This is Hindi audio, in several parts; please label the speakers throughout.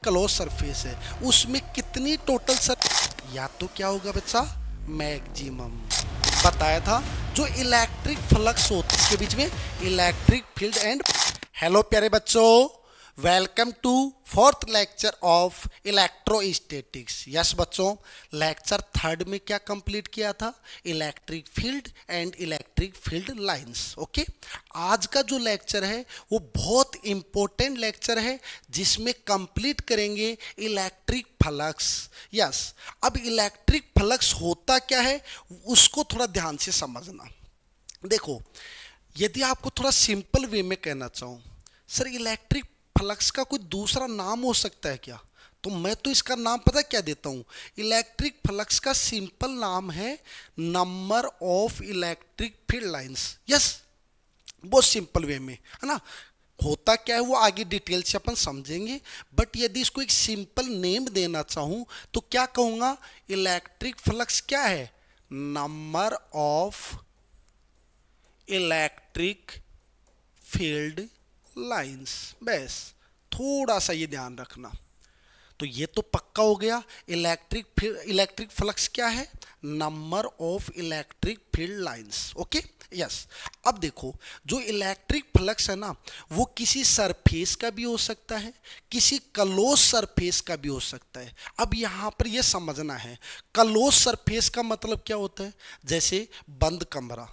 Speaker 1: क्लोज सरफेस है, उसमें कितनी टोटल या तो क्या होगा बच्चा, मैक्सिमम। बताया था जो इलेक्ट्रिक फ्लक्स होती है, इसके बीच में इलेक्ट्रिक फील्ड एंड। हेलो प्यारे बच्चों, welcome to fourth lecture of electrostatics. Yes बच्चों, लेक्चर थर्ड में क्या कंप्लीट किया था, electric field and electric field lines. Okay, आज का जो लेक्चर है वो बहुत इंपॉर्टेंट लेक्चर है, जिसमें कंप्लीट करेंगे इलेक्ट्रिक फ्लक्स। यस, अब इलेक्ट्रिक फ्लक्स होता क्या है उसको थोड़ा ध्यान से समझना। देखो, यदि आपको थोड़ा सिंपल वे में कहना चाहूँ, सर इलेक्ट्रिक फ्लक्स का कोई दूसरा नाम हो सकता है क्या, तो मैं तो इसका नाम पता क्या देता हूँ, इलेक्ट्रिक फ्लक्स का सिंपल नाम है number of electric field lines. Yes, बहुत सिंपल वे में, है ना। होता क्या है वो आगे डिटेल से अपन समझेंगे, बट यदि इसको एक सिंपल नेम देना चाहूँ तो क्या कहूँगा, इलेक्ट्रिक फ्लक्स क्या है, number of electric field lines. बस थोड़ा सा ये ध्यान रखना। तो ये तो पक्का हो गया, इलेक्ट्रिक फ्लक्स क्या है, number of electric field lines. Okay, yes. अब देखो, जो इलेक्ट्रिक फ्लक्स है ना, वो किसी सरफेस का भी हो सकता है, किसी क्लोज सरफेस का भी हो सकता है। अब यहाँ पर ये समझना है, क्लोज सरफेस का मतलब क्या होता है, जैसे बंद कमरा।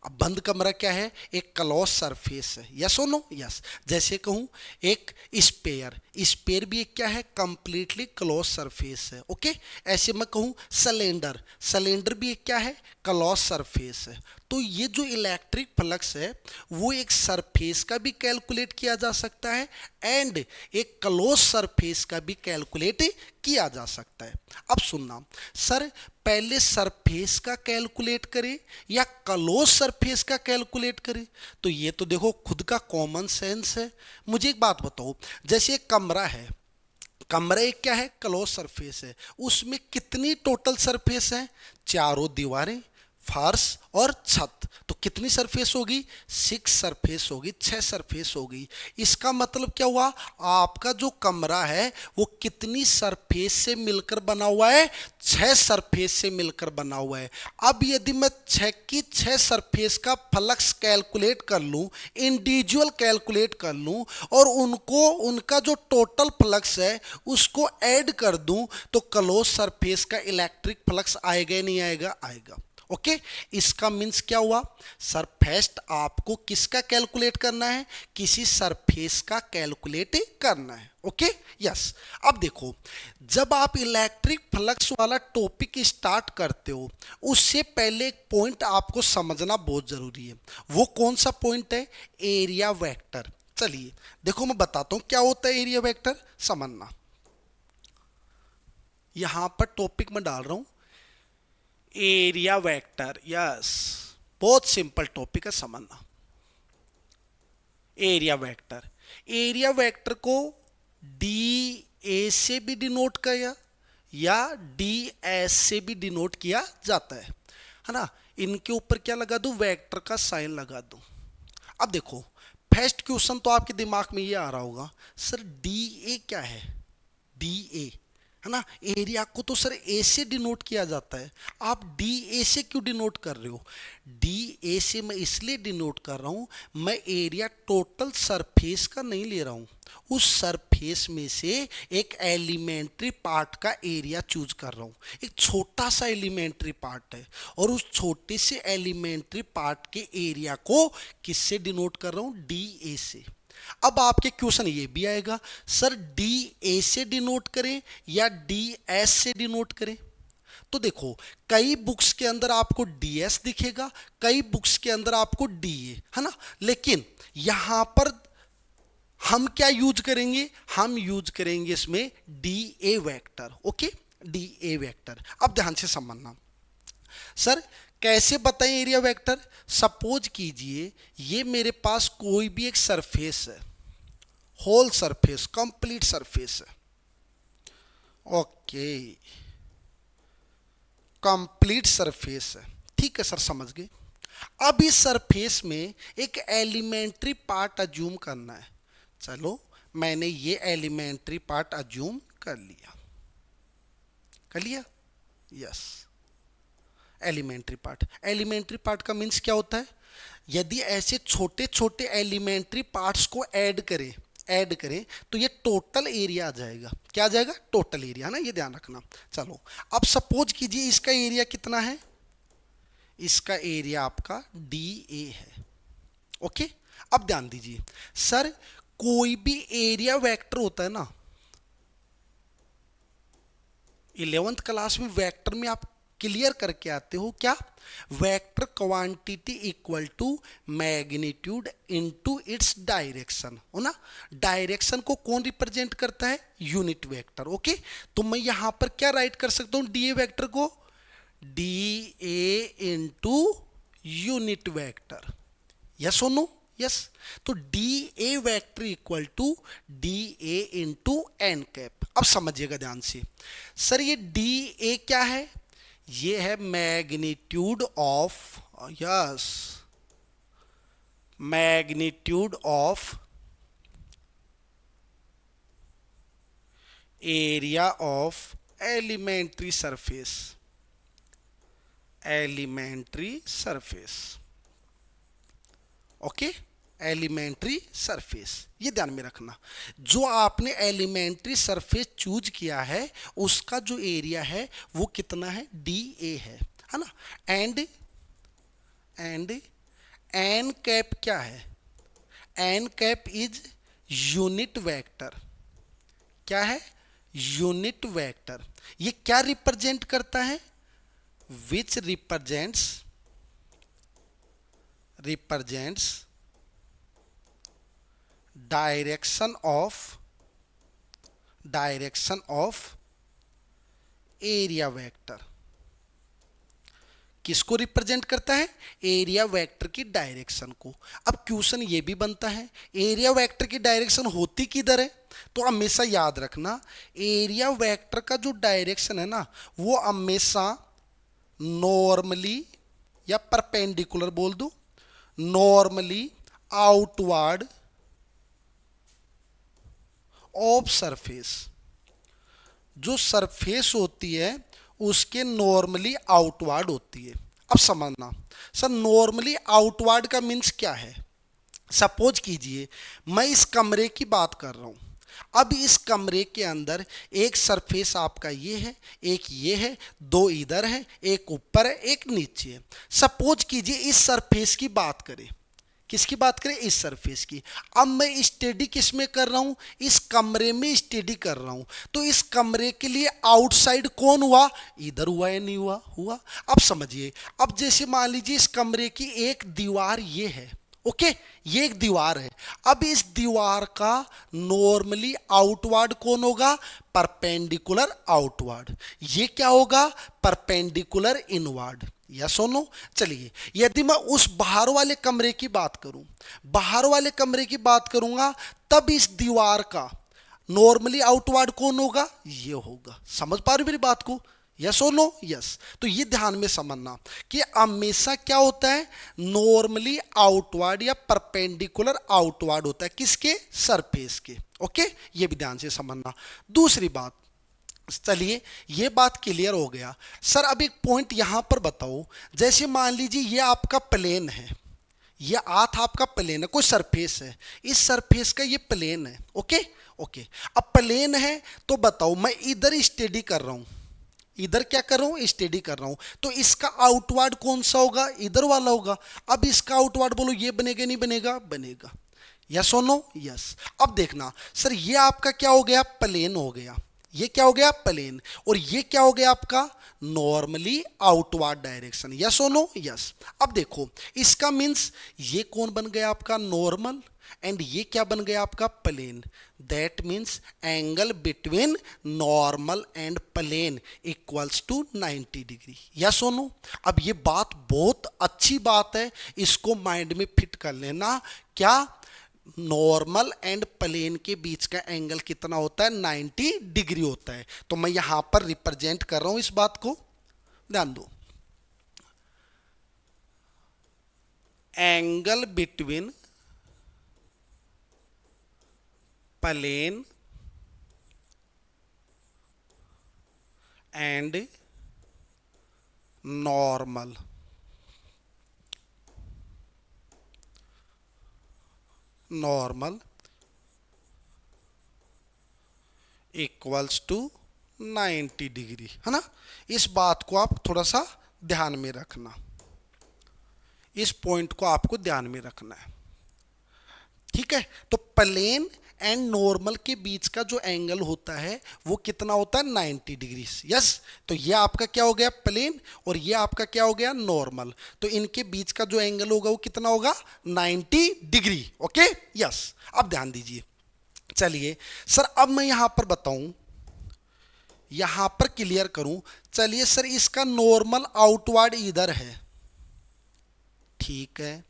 Speaker 1: अब बंद कमरा क्या है, एक क्लोज सरफेस है। यस और नो, यस। जैसे कहूँ एक स्पेयर, स्पेयर भी एक क्या है, कंप्लीटली क्लोज सरफेस है। ओके, ऐसे मैं कहूँ सिलेंडर, सिलेंडर भी एक क्या है, क्लोज सरफेस है। तो ये जो इलेक्ट्रिक फ्लक्स है वो एक सरफेस का भी कैलकुलेट किया जा सकता है एंड एक क्लोज सरफेस का भी कैलकुलेट किया जा सकता है। अब सुनना, सर पहले सरफेस का कैलकुलेट करें या क्लोज सरफेस का कैलकुलेट करें, तो ये तो देखो खुद का कॉमन सेंस है। मुझे एक बात बताओ, जैसे एक कमरा है, कमरा एक क्या है, क्लोज सरफेस है, उसमें कितनी टोटल सरफेस है, चारों दीवारें, फर्श और छत, तो कितनी सरफेस होगी, 6 सरफेस होगी, 6 सरफेस होगी। इसका मतलब क्या हुआ, आपका जो कमरा है वो कितनी सरफेस से मिलकर बना हुआ है, 6 सरफेस से मिलकर बना हुआ है। अब यदि मैं 6 की 6 सरफेस का फ्लक्स कैलकुलेट कर लूं, इंडिविजुअल कैलकुलेट कर लूं और उनको उनका जो टोटल फ्लक्स है उसको ऐड कर दूं, तो क्लोज सरफेस का इलेक्ट्रिक फ्लक्स आएगा नहीं आएगा, आएगा। ओके, इसका मीन्स क्या हुआ, सरफेस आपको किसका कैलकुलेट करना है, किसी सरफेस का कैलकुलेट करना है। Okay, yes. अब देखो, जब आप इलेक्ट्रिक फ्लक्स वाला टॉपिक स्टार्ट करते हो उससे पहले एक पॉइंट आपको समझना बहुत जरूरी है। वो कौन सा पॉइंट है, एरिया वेक्टर। चलिए देखो, मैं बताता हूं क्या होता है एरिया वेक्टर, समझना। यहां पर टॉपिक में डाल रहा हूं एरिया वेक्टर। यस, बहुत सिंपल टॉपिक है, समझना। एरिया वेक्टर, एरिया वेक्टर को डी ए से भी डिनोट किया या डी एस से भी डिनोट किया जाता है ना। इनके ऊपर क्या लगा दूं, वेक्टर का साइन लगा दूं। अब देखो, फर्स्ट क्वेश्चन तो आपके दिमाग में ये आ रहा होगा, सर डी ए क्या है, डी ए है ना, एरिया को तो सर ए से डिनोट किया जाता है, आप डी ए से क्यों डिनोट कर रहे हो, डी ए से मैं इसलिए डिनोट कर रहा हूं, मैं एरिया टोटल सरफेस का नहीं ले रहा हूं, उस सरफेस में से एक एलिमेंट्री पार्ट का एरिया चूज कर रहा हूं। एक छोटा सा एलिमेंट्री पार्ट है और उस छोटे से एलिमेंट्री पार्ट के एरिया को किससे डिनोट कर रहा हूं, डी ए से। अब आपके क्वेश्चन ये भी आएगा, सर डी ए से डिनोट करें या डी एस से डिनोट करें, तो देखो कई बुक्स के अंदर आपको डी एस दिखेगा, कई बुक्स के अंदर आपको डी ए, है ना। लेकिन यहां पर हम क्या यूज करेंगे, हम यूज करेंगे इसमें D A vector. Okay, D A vector. अब ध्यान से समझना, सर कैसे बताएं एरिया वेक्टर, सपोज कीजिए ये मेरे पास कोई भी एक सरफेस है, होल सरफेस, कंप्लीट सरफेस है। ओके, कंप्लीट सरफेस है, ठीक है सर, समझ गए। अब इस सरफेस में एक एलिमेंट्री पार्ट अज्यूम करना है। चलो मैंने ये एलिमेंट्री पार्ट अज्यूम कर लिया। कर लिया? यस। एलिमेंट्री पार्ट का मीन्स क्या होता है? यदि ऐसे छोटे छोटे एलिमेंट्री पार्ट्स को ऐड करें तो ये टोटल एरिया आ जाएगा। क्या आ जाएगा? टोटल एरिया, है ना, ये ध्यान रखना। चलो अब सपोज कीजिए इसका एरिया कितना है? इसका एरिया आपका DA है। ओके, अब ध्यान दीजिए सर, कोई भी एरिया वेक्टर होता है ना, 11th क्लास में वेक्टर में आप क्लियर करके आते हो क्या? Vector quantity equal to magnitude into its direction, हो ना। डायरेक्शन को कौन रिप्रेजेंट करता है? Unit vector. ओके, तो मैं यहां पर क्या राइट कर सकता हूं DA वेक्टर को? DA into unit vector. Yes और नो? यस। तो DA vector equal to DA into N cap. अब समझिएगा ध्यान से सर, ये DA क्या है? ये है magnitude of, yes, magnitude of area of elementary surface, elementary surface. Okay, elementary surface, ये ध्यान में रखना। जो आपने एलिमेंट्री सरफेस चूज किया है उसका जो एरिया है वो कितना है? DA है ना। एंड एन कैप क्या है? N cap is unit vector. क्या है? Unit vector. ये क्या रिप्रेजेंट करता है? Which represents direction of area vector. किसको रिप्रेजेंट करता है? एरिया वेक्टर की डायरेक्शन को। अब क्वेश्चन ये भी बनता है, एरिया वेक्टर की डायरेक्शन होती किधर है? तो हमेशा याद रखना, एरिया वेक्टर का जो डायरेक्शन है ना, वो हमेशा नॉर्मली या परपेंडिकुलर बोल दो, नॉर्मली आउटवर्ड ऑफ सरफेस। जो सरफेस होती है उसके नॉर्मली आउटवर्ड होती है। अब समझना सर, नॉर्मली आउटवर्ड का मीन्स क्या है? सपोज कीजिए मैं इस कमरे की बात कर रहा हूं। अब इस कमरे के अंदर एक सरफेस आपका ये है, एक ये है, दो इधर है, एक ऊपर है, एक नीचे है। सपोज कीजिए इस सरफेस की बात करें। किसकी बात करें? इस सरफेस की। अब मैं स्टडी किस में कर रहा हूं? इस कमरे में स्टडी कर रहा हूं। तो इस कमरे के लिए आउटसाइड कौन हुआ? इधर हुआ या नहीं हुआ? हुआ। अब समझिए, अब जैसे मान लीजिए इस कमरे की एक दीवार ये है। ओके, ये एक दीवार है। अब इस दीवार का नॉर्मली आउटवर्ड कौन होगा? Perpendicular outward. ये क्या होगा? Perpendicular inward. या सुनो, चलिए यदि मैं उस बाहर वाले कमरे की बात करूं, बाहर वाले कमरे की बात करूंगा, तब इस दीवार का नॉर्मली आउटवर्ड कौन होगा? ये होगा। समझ पा रहे हो मेरी बात को? यस और नो? यस। तो ये ध्यान में समझना कि हमेशा क्या होता है? नॉर्मली आउटवर्ड या परपेंडिकुलर आउटवर्ड होता है। किसके? सरफेस के। ओके, ये भी ध्यान से समझना। दूसरी बात, चलिए ये बात क्लियर हो गया। सर अब एक पॉइंट यहां पर बताओ, जैसे मान लीजिए ये आपका प्लेन है, ये आर्थ आपका प्लेन है, कोई सरफेस है, इस सरफेस का ये प्लेन है। ओके ओके, अब प्लेन है तो बताओ मैं इधर स्टडी कर रहा हूं, इधर क्या कर रहा हूं? स्टडी कर रहा हूं। तो इसका आउटवर्ड कौन सा होगा? इधर वाला होगा। अब इसका आउटवर्ड बोलो, ये बनेगा नहीं बनेगा? बनेगा। यस और नो? यस। अब देखना सर, ये आपका क्या हो गया? प्लेन हो गया। ये क्या हो गया? प्लेन। और ये क्या हो गया आपका? Normally outward direction. यस और नो? यस। अब देखो इसका मीन्स ये कौन बन गया आपका? नॉर्मल। एंड ये क्या बन गया आपका? Plane. That means angle between normal and plane equals to 90 degree. Yes और नो? अब ये बात बहुत अच्छी बात है, इसको माइंड में फिट कर लेना। क्या? नॉर्मल एंड प्लेन के बीच का एंगल कितना होता है? 90 डिग्री होता है। तो मैं यहां पर रिप्रेजेंट कर रहा हूं इस बात को, ध्यान दो। Angle between plane and normal. Normal equals to 90 degree, है ना। इस बात को आप थोड़ा सा ध्यान में रखना, इस पॉइंट को आपको ध्यान में रखना है, ठीक है। तो प्लेन एंड नॉर्मल के बीच का जो एंगल होता है वो कितना होता है, 90 डिग्री। यस, तो ये आपका क्या हो गया, प्लेन, और ये आपका क्या हो गया, नॉर्मल। तो इनके बीच का जो एंगल होगा वो कितना होगा, 90 डिग्री। Okay, yes. अब ध्यान दीजिए, चलिए सर अब मैं यहां पर बताऊं, यहां पर क्लियर करूं। चलिए सर, इसका नॉर्मल आउटवर्ड इधर है, ठीक है,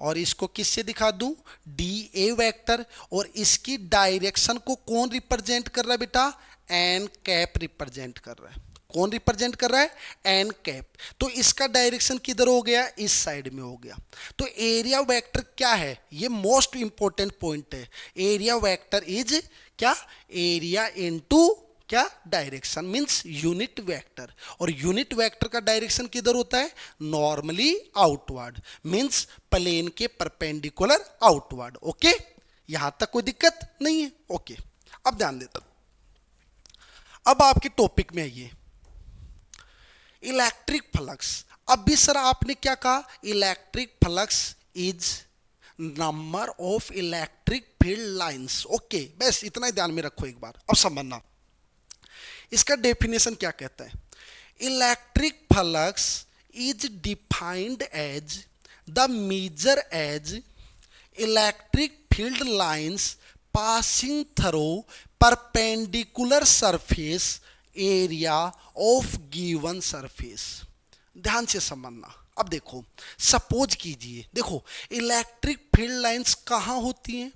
Speaker 1: और इसको किससे दिखा दूं, डी ए वेक्टर, और इसकी डायरेक्शन को कौन रिप्रेजेंट कर रहा है बेटा, एन कैप रिप्रेजेंट कर रहा है। कौन रिप्रेजेंट कर रहा है, एन कैप। तो इसका डायरेक्शन किधर हो गया, इस साइड में हो गया। तो एरिया वेक्टर क्या है, ये मोस्ट इंपॉर्टेंट पॉइंट है। एरिया वेक्टर इज क्या, एरिया इनटू क्या, डायरेक्शन, मींस यूनिट वेक्टर। और यूनिट वेक्टर का डायरेक्शन किधर होता है, नॉर्मली आउटवर्ड, मींस प्लेन के परपेंडिकुलर आउटवर्ड। ओके, यहां तक कोई दिक्कत नहीं है। ओके, अब ध्यान देता, अब आपके टॉपिक में आइए, इलेक्ट्रिक फ्लक्स। अब भी सर आपने क्या कहा, electric flux is number of electric field lines. Okay, बस इतना ही ध्यान में रखो एक बार, अब समझना इसका डेफिनेशन क्या कहता है। Electric flux is defined as the measure as electric field lines passing through perpendicular surface area of given surface. ध्यान से समझना। अब देखो, सपोज कीजिए, देखो इलेक्ट्रिक फील्ड लाइंस कहां होती हैं,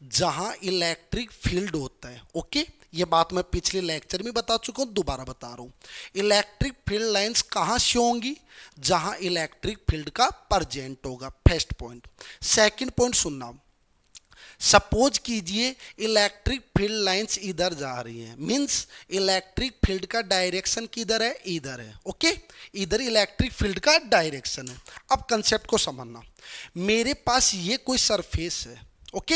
Speaker 1: जहां इलेक्ट्रिक फील्ड होता है। ओके, ये बात मैं पिछले लेक्चर में बता चुका हूं, दोबारा बता रहा हूं। इलेक्ट्रिक फील्ड लाइंस कहां से होंगी, जहां इलेक्ट्रिक फील्ड का प्रेजेंट होगा, फर्स्ट पॉइंट। सेकंड पॉइंट सुनना, सपोज कीजिए इलेक्ट्रिक फील्ड लाइंस इधर जा रही हैं, मींस इलेक्ट्रिक फील्ड का डायरेक्शन किधर है, इधर है। ओके, इधर इलेक्ट्रिक फील्ड का डायरेक्शन है। अब कंसेप्ट को समझना, मेरे पास ये कोई सरफेस है। ओके,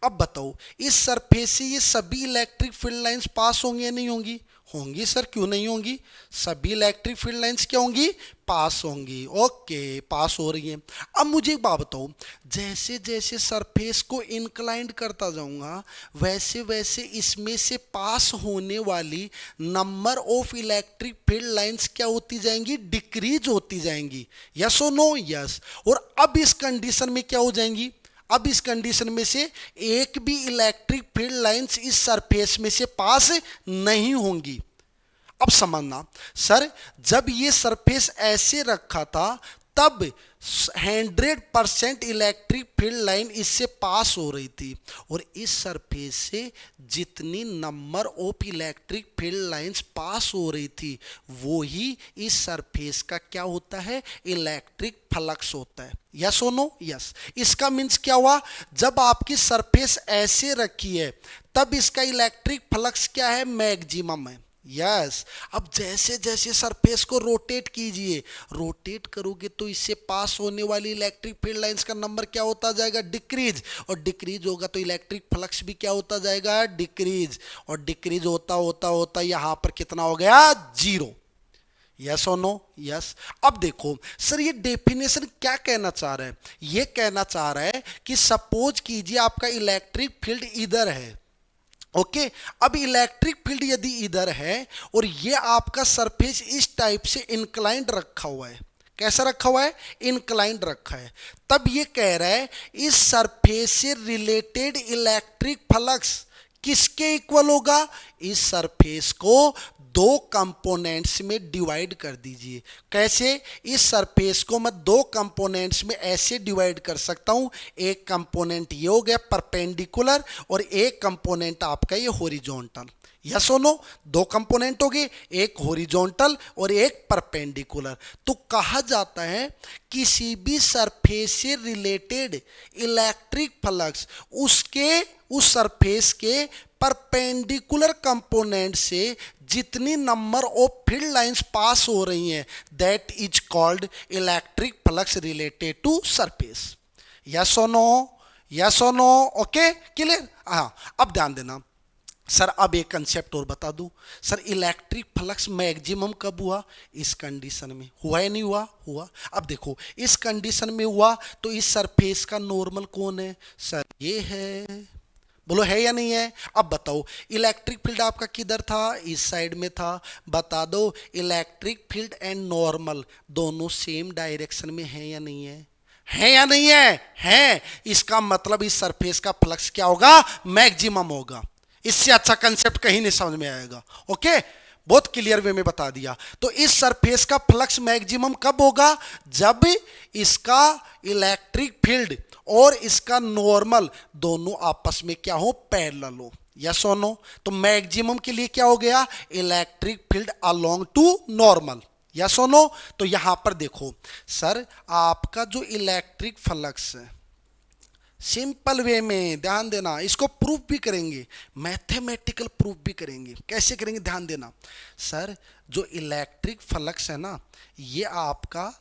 Speaker 1: अब बताओ इस सरफेस से ये सभी इलेक्ट्रिक फील्ड लाइंस पास होंगी या नहीं होंगी, होंगी सर, क्यों नहीं होंगी, सभी इलेक्ट्रिक फील्ड लाइंस क्या होंगी, पास होंगी। ओके, पास हो रही हैं। अब मुझे एक बात बताओ, जैसे जैसे सरफेस को इंक्लाइंड करता जाऊंगा वैसे वैसे इसमें से पास होने वाली number of electric field lines क्या होती जाएंगी, डिक्रीज होती जाएंगी। यस और नो, यस। और अब इस कंडीशन में क्या हो जाएंगी, अब इस कंडीशन में से एक भी इलेक्ट्रिक फील्ड लाइंस इस सरफेस में से पास नहीं होंगी। अब समझना सर, जब ये सरफेस ऐसे रखा था तब 100% इलेक्ट्रिक फील्ड लाइन इससे पास हो रही थी, और इस सरफेस से जितनी number of electric field lines pass हो रही थी वो ही इस सरफेस का क्या होता है, इलेक्ट्रिक फ्लक्स होता है। यस और नो, यस। इसका मीन्स क्या हुआ, जब आपकी सरफेस ऐसे रखी है तब इसका इलेक्ट्रिक फ्लक्स क्या है, मैक्सिमम है। यस, अब जैसे जैसे सरफेस को रोटेट कीजिए, रोटेट करोगे तो इससे पास होने वाली इलेक्ट्रिक फील्ड लाइंस का नंबर क्या होता जाएगा, डिक्रीज, और डिक्रीज होगा तो इलेक्ट्रिक फ्लक्स भी क्या होता जाएगा, डिक्रीज, और डिक्रीज होता होता होता यहां पर कितना हो गया, 0। यस और नो, यस। अब देखो सर, ये डेफिनेशन क्या कहना चाह रहा है, ये कहना चाह रहा है कि सपोज कीजिए आपका इलेक्ट्रिक फील्ड इधर है। ओके, अब इलेक्ट्रिक फील्ड यदि इधर है और ये आपका सरफेस इस टाइप से इंक्लाइंड रखा हुआ है, कैसा रखा हुआ है, इंक्लाइंड रखा है, तब ये कह रहा है इस सरफेस से रिलेटेड इलेक्ट्रिक फ्लक्स किसके इक्वल होगा, इस सरफेस को दो कंपोनेंट्स में डिवाइड कर दीजिए। कैसे, इस सरफेस को मैं दो कंपोनेंट्स में ऐसे डिवाइड कर सकता हूं, एक कंपोनेंट ये हो गया परपेंडिकुलर और एक कंपोनेंट आपका ये हॉरिजॉन्टल। यस और नो? दो कंपोनेंट हो गए, एक हॉरिजॉन्टल और एक परपेंडिकुलर। तो कहा जाता है किसी भी सरफेस से रिलेटेड इलेक्ट्रिक फ्लक्स उसके उस सरफेस के परपेंडिकुलर कंपोनेंट से जितनी number of field lines pass हो रही हैं, that is called electric flux related to surface. Yes और नो? यस और नो? Okay, clear? हाँ, अब ध्यान देना सर, अब एक कंसेप्ट और बता दूं सर, इलेक्ट्रिक फ्लक्स मैक्सिमम कब हुआ? इस कंडीशन में हुआ या नहीं हुआ? हुआ। अब देखो, इस कंडीशन में हुआ तो इस सरफेस का नॉर्मल कौन है सर? ये है। बोलो है या नहीं है? अब बताओ, इलेक्ट्रिक फील्ड आपका किधर था? इस साइड में था। बता दो, इलेक्ट्रिक फील्ड एंड नॉर्मल दोनों सेम डायरेक्शन में है या नहीं है? है या नहीं है? है। इसका मतलब इस सरफेस का फ्लक्स क्या होगा? मैक्सिमम होगा। इससे अच्छा कंसेप्ट कहीं नहीं समझ में आएगा। ओके, बहुत क्लियर वे में बता दिया। तो इस सरफेस का फ्लक्स मैक्सिमम कब होगा? जब इसका इलेक्ट्रिक फील्ड और इसका नॉर्मल दोनों आपस में क्या हो? पैरेलल हो। यस और नो? तो मैक्सिमम के लिए क्या हो गया? Electric field along to normal. Yes और नो? तो यहां पर देखो सर, आपका जो इलेक्ट्रिक फ्लक्स है, सिंपल वे में ध्यान देना, इसको प्रूफ भी करेंगे, मैथमेटिकल प्रूफ भी करेंगे। कैसे करेंगे? ध्यान देना सर, जो इलेक्ट्रिक फ्लक्स है ना, ये आपका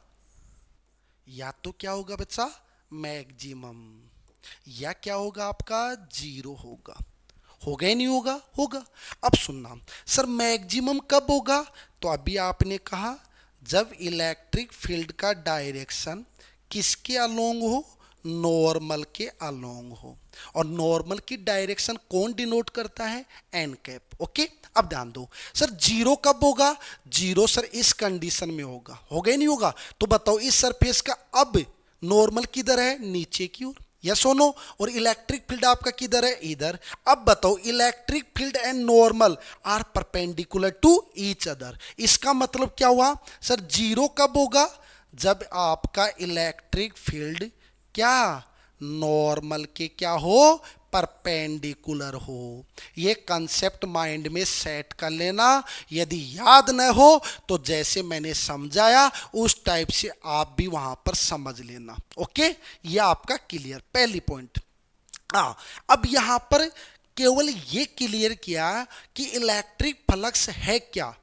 Speaker 1: या तो क्या होगा बच्चा? मैक्सिमम, या क्या होगा आपका? जीरो होगा। होगा या नहीं होगा? होगा। अब सुनना सर, मैक्सिमम कब होगा? तो अभी आपने कहा जब इलेक्ट्रिक फील्ड का डायरेक्शन किसके अलोंग हो? नॉर्मल के अलोंग हो। और नॉर्मल की डायरेक्शन कौन डिनोट करता है? N cap. ओके, अब ध्यान दो सर, जीरो कब होगा? जीरो सर इस कंडीशन में होगा। होगा या नहीं होगा? तो बताओ, इस सरफेस का अब नॉर्मल किधर है? नीचे की ओर। यस और नो? और इलेक्ट्रिक फील्ड आपका किधर है? इधर। अब बताओ, electric field and normal are perpendicular to each other. इसका मतलब क्या हुआ सर? जीरो कब होगा? जब आपका इलेक्ट्रिक फील्ड क्या? नॉर्मल के क्या हो? परपेंडिकुलर हो। ये कंसेप्ट माइंड में सेट कर लेना। यदि याद न हो तो जैसे मैंने समझाया उस टाइप से आप भी वहां पर समझ लेना। ओके, ये आपका क्लियर, पहली पॉइंट। हाँ, अब यहां पर केवल ये क्लियर किया कि इलेक्ट्रिक फ्लक्स है क्या।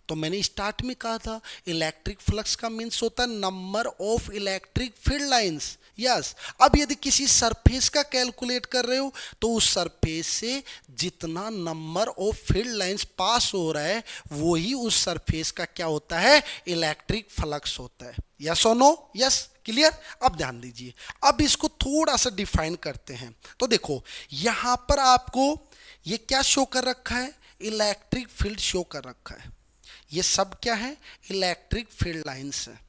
Speaker 1: तो मैंने स्टार्ट में कहा था, इलेक्ट्रिक फ्लक्स का मीन्स होता है number of electric field lines. Yes. अब यदि किसी सरफेस का कैलकुलेट कर रहे हो तो उस सरफेस से जितना number of field lines pass हो रहा है वही उस सरफेस का क्या होता है? इलेक्ट्रिक फ्लक्स होता है। यस और नो? Yes, clear? अब ध्यान दीजिए, अब इसको थोड़ा सा डिफाइन करते हैं। तो देखो, यहां पर आपको ये क्या शो कर रखा है? इलेक्ट्रिक फील्ड शो कर रखा है। ये सब क्या है? इलेक्ट्रिक फील्ड लाइंस है।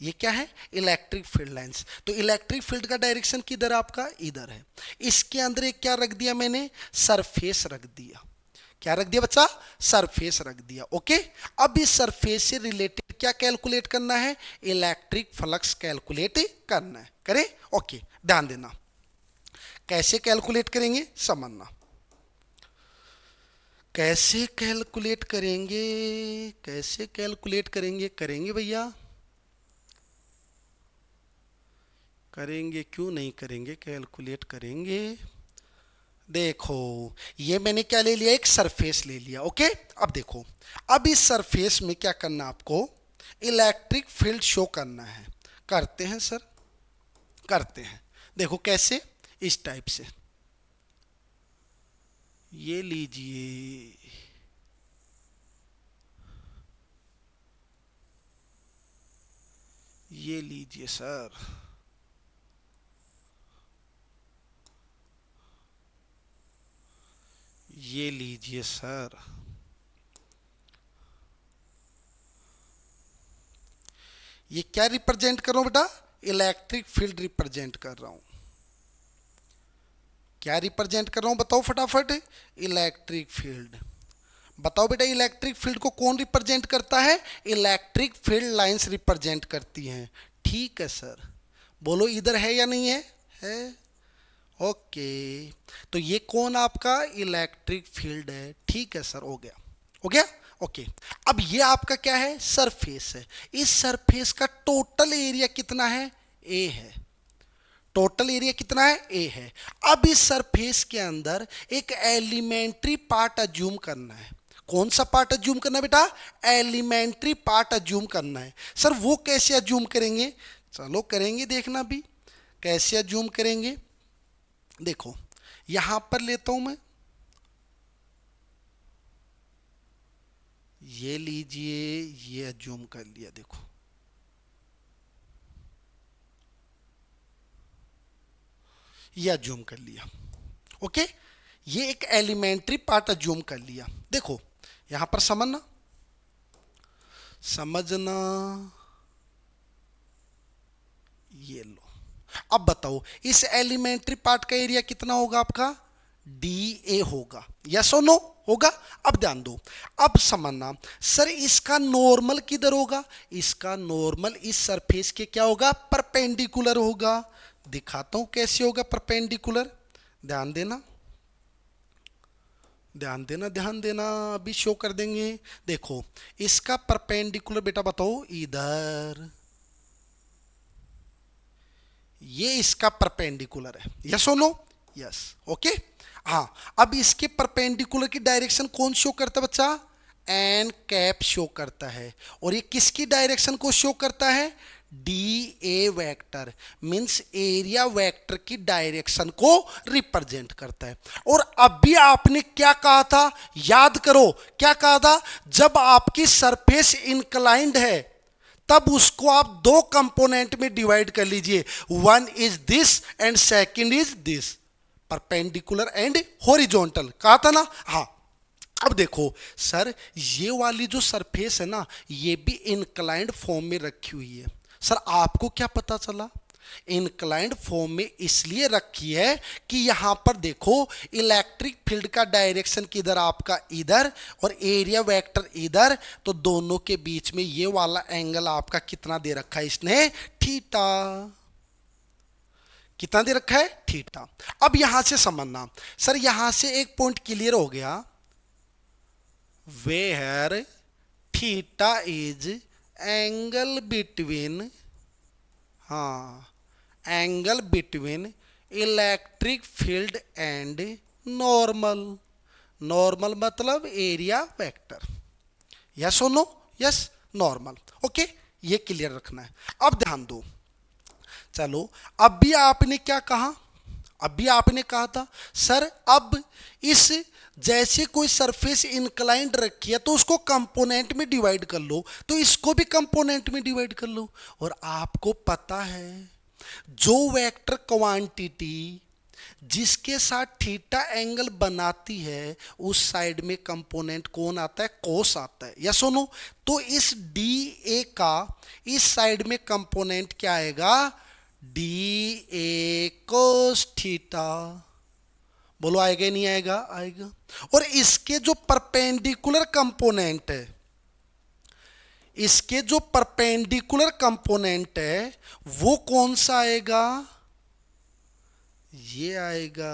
Speaker 1: ये क्या है? Electric field lines. तो इलेक्ट्रिक फील्ड का डायरेक्शन किधर आपका? इधर है। इसके अंदर एक क्या रख दिया मैंने? सरफेस रख दिया। क्या रख दिया बच्चा? सरफेस रख दिया। ओके, अब इस सरफेस से रिलेटेड क्या कैलकुलेट करना है? इलेक्ट्रिक फ्लक्स कैलकुलेट करना है। करें? ओके, ध्यान देना, कैसे कैलकुलेट करेंगे समझना। कैसे कैलकुलेट करेंगे? कैसे कैलकुलेट करेंगे? करेंगे भैया, करेंगे, क्यों नहीं करेंगे? कैलकुलेट करेंगे। देखो, ये मैंने क्या ले लिया? एक सरफेस ले लिया। ओके, अब देखो, अब इस सरफेस में क्या करना आपको? इलेक्ट्रिक फील्ड शो करना है। करते हैं सर, करते हैं। देखो कैसे? इस टाइप से ये लीजिए, ये लीजिए सर, ये लीजिए सर। ये क्या रिप्रेजेंट कर रहा हूं बेटा? इलेक्ट्रिक फील्ड रिप्रेजेंट कर रहा हूं। क्या रिप्रेजेंट कर रहा हूं बताओ फटाफट? Electric field. बताओ बेटा, इलेक्ट्रिक फील्ड को कौन रिप्रेजेंट करता है? इलेक्ट्रिक फील्ड लाइंस रिप्रेजेंट करती हैं। ठीक है सर, बोलो इधर है या नहीं है? है। ओके, तो ये कौन आपका इलेक्ट्रिक फील्ड है, ठीक है सर, हो गया, हो गया। ओके, अब ये आपका क्या है, सरफेस है। इस सरफेस का टोटल एरिया कितना है, ए है। टोटल एरिया कितना है, ए है। अब इस सरफेस के अंदर एक एलिमेंट्री पार्ट अज्यूम करना है। कौन सा पार्ट अज्यूम करना है बेटा, एलिमेंट्री पार्ट अज्यूम करना है। सर वो कैसे अज्यूम करेंगे, चलो करेंगे, देखना भी कैसे अज्यूम करेंगे। देखो यहां पर लेता हूं मैं, ये लीजिए, ये अज्यूम कर लिया, देखो ये अज्यूम कर लिया। ओके, ये एक एलिमेंट्री पार्ट अज्यूम कर लिया। देखो यहां पर समझना, समझना, ये लो। अब बताओ इस एलिमेंट्री पार्ट का एरिया कितना होगा आपका, डी ए होगा, यस और नो होगा। अब ध्यान दो, अब समझना, सर इसका नॉर्मल किधर होगा, इसका नॉर्मल इस सरफेस के क्या होगा, परपेंडिकुलर होगा। दिखाता हूं कैसे होगा परपेंडिकुलर, ध्यान देना, ध्यान देना, ध्यान देना, अभी शो कर देंगे। देखो इसका परपेंडिकुलर बेटा बताओ, इधर, ये इसका परपेंडिकुलर है, यस और नो, यस, ओके। हाँ, अब इसके परपेंडिकुलर की डायरेक्शन कौन शो करता है बच्चा, एन कैप शो करता है। और ये किसकी डायरेक्शन को शो करता है, D A vector, means area vector की डायरेक्शन को रिप्रेजेंट करता है। और अभी आपने क्या कहा था, याद करो क्या कहा था, जब आपकी सरफेस इंक्लाइंड है तब उसको आप दो कंपोनेंट में डिवाइड कर लीजिए, one is this and second is this, perpendicular and horizontal, कहा था ना। हाँ, अब देखो सर ये वाली जो सरफेस है ना, ये भी इंक्लाइंड फॉर्म में रखी हुई है। सर आपको क्या पता चला, इंक्लाइंड फॉर्म में इसलिए रखी है कि यहां पर देखो इलेक्ट्रिक फील्ड का डायरेक्शन किधर आपका, इधर, और एरिया वेक्टर इधर, तो दोनों के बीच में ये वाला एंगल आपका कितना दे रखा है इसने, थीटा। कितना दे रखा है, थीटा। अब यहां से समझना, सर यहां से एक पॉइंट क्लियर हो गया, where theta is angle between, हाँ, angle between electric field and normal. Normal मतलब एरिया वेक्टर, यस और नो, यस, नॉर्मल, ओके, ये क्लियर रखना है। अब ध्यान दो, चलो अभी आपने क्या कहा, अभी आपने कहा था सर अब इस, जैसे कोई सरफेस इंक्लाइंड रखी है तो उसको कंपोनेंट में डिवाइड कर लो, तो इसको भी कंपोनेंट में डिवाइड कर लो। और आपको पता है जो वेक्टर क्वांटिटी जिसके साथ थीटा एंगल बनाती है उस साइड में कंपोनेंट कौन आता है, कोस आता है, यस और नो। तो इस डी ए का इस साइड में कंपोनेंट क्या आएगा, डी ए कोस थीटा। बोलो आएगा नहीं आएगा, आएगा। और इसके जो परपेंडिकुलर कंपोनेंट है, इसके जो परपेंडिकुलर कंपोनेंट है वो कौन सा आएगा, ये आएगा।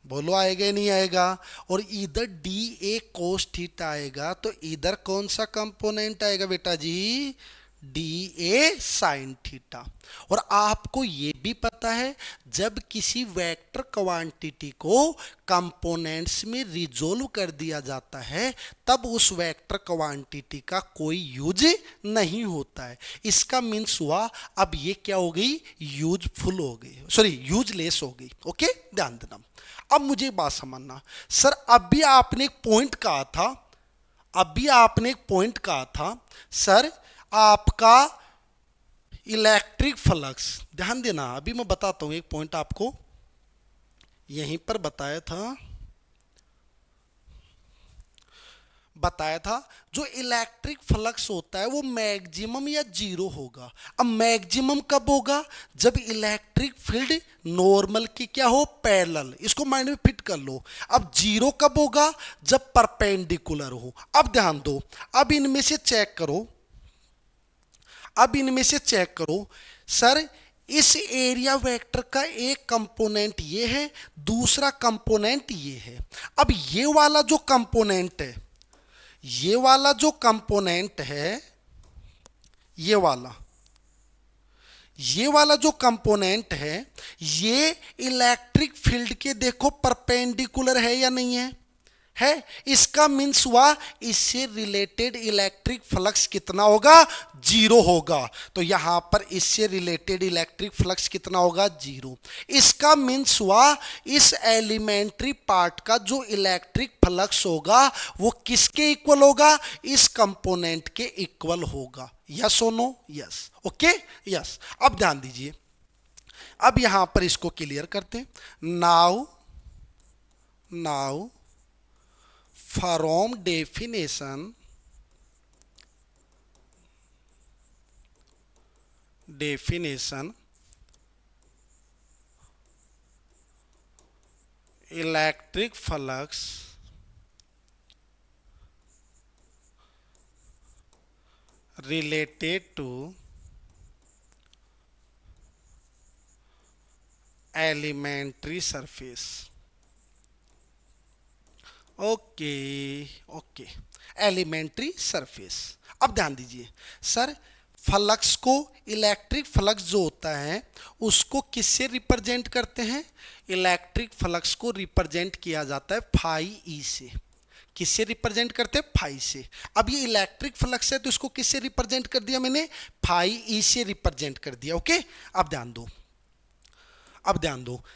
Speaker 1: बोलो आएगा नहीं आएगा। और इधर डी ए कोस थीटा आएगा, तो इधर कौन सा कंपोनेंट आएगा बेटा जी, डी ए साइन थीटा। और आपको ये भी पता है जब किसी वेक्टर क्वांटिटी को कंपोनेंट्स में रिजोल्व कर दिया जाता है तब उस वेक्टर क्वांटिटी का कोई यूज नहीं होता है। इसका मीन्स हुआ अब ये क्या हो गई, यूजफुल हो गई, सॉरी यूजलेस हो गई। ओके, ध्यान देना। अब मुझे एक बात समझना, सर अभी आपने एक पॉइंट कहा था, अभी आपने एक पॉइंट कहा था सर आपका इलेक्ट्रिक फ्लक्स, ध्यान देना अभी मैं बताता हूं एक पॉइंट आपको, यहीं पर बताया था जो इलेक्ट्रिक फ्लक्स होता है वो मैक्सिमम या जीरो होगा। अब मैक्सिमम कब होगा, जब इलेक्ट्रिक फील्ड नॉर्मल की क्या हो, पैरेलल, इसको माइंड में फिट कर लो। अब जीरो कब होगा, जब परपेंडिकुलर हो। अब ध्यान दो, अब इनमें से चेक करो, अब इनमें से चेक करो, सर इस एरिया वेक्टर का एक कंपोनेंट ये है, दूसरा कंपोनेंट ये है। अब ये वाला जो कंपोनेंट है, ये वाला जो कंपोनेंट है, ये वाला जो कंपोनेंट है, ये इलेक्ट्रिक फील्ड के देखो परपेंडिकुलर है या नहीं है? है। इसका मीन्स हुआ इससे रिलेटेड इलेक्ट्रिक फ्लक्स कितना होगा? 0 होगा। तो यहां पर इससे रिलेटेड इलेक्ट्रिक फ्लक्स कितना होगा? 0। इसका मीन्स हुआ इस एलिमेंट्री पार्ट का जो इलेक्ट्रिक फ्लक्स होगा वो किसके इक्वल होगा? इस कंपोनेंट के इक्वल होगा। यस और नो? यस। Okay, yes. अब ध्यान दीजिए, अब यहां पर इसको क्लियर करते हैं। Now from definition electric flux related to elementary surface। Okay, elementary surface. अब ध्यान दीजिए सर, फ्लक्स को, इलेक्ट्रिक फ्लक्स जो होता है उसको किससे रिप्रेजेंट करते हैं? इलेक्ट्रिक फ्लक्स को रिप्रेजेंट किया जाता है फाई ई से। किससे रिप्रेजेंट करते हैं? फाई से। अब ये इलेक्ट्रिक फ्लक्स है तो इसको किससे रिप्रेजेंट कर दिया मैंने? फाई ई से रिप्रेजेंट कर दिया। ओके, अब ध्यान दो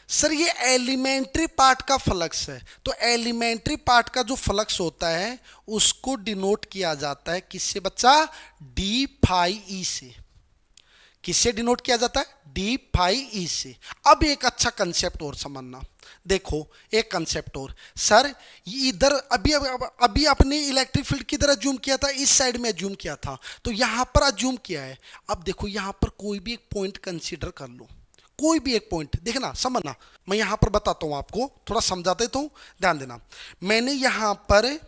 Speaker 1: सर, ये एलिमेंट्री पार्ट का फ्लक्स है, तो एलिमेंट्री पार्ट का जो फ्लक्स होता है उसको डिनोट किया जाता है किससे बच्चा? डी फाई ई से। किससे डिनोट किया जाता है? डी फाई ई से। अब एक अच्छा कंसेप्ट और समझना, देखो एक कंसेप्ट और। सर इधर अभी अपने इलेक्ट्रिक फील्ड किधर अज्यूम किया था? इस साइड में अज्यूम किया था, तो यहां पर अज्यूम किया है। अब देखो यहां पर कोई भी एक पॉइंट कंसीडर कर लो, कोई भी एक पॉइंट देखना, समझना। मैं यहां पर बताता हूं आपको, थोड़ा समझाते तो ध्यान देना। मैंने यहां पर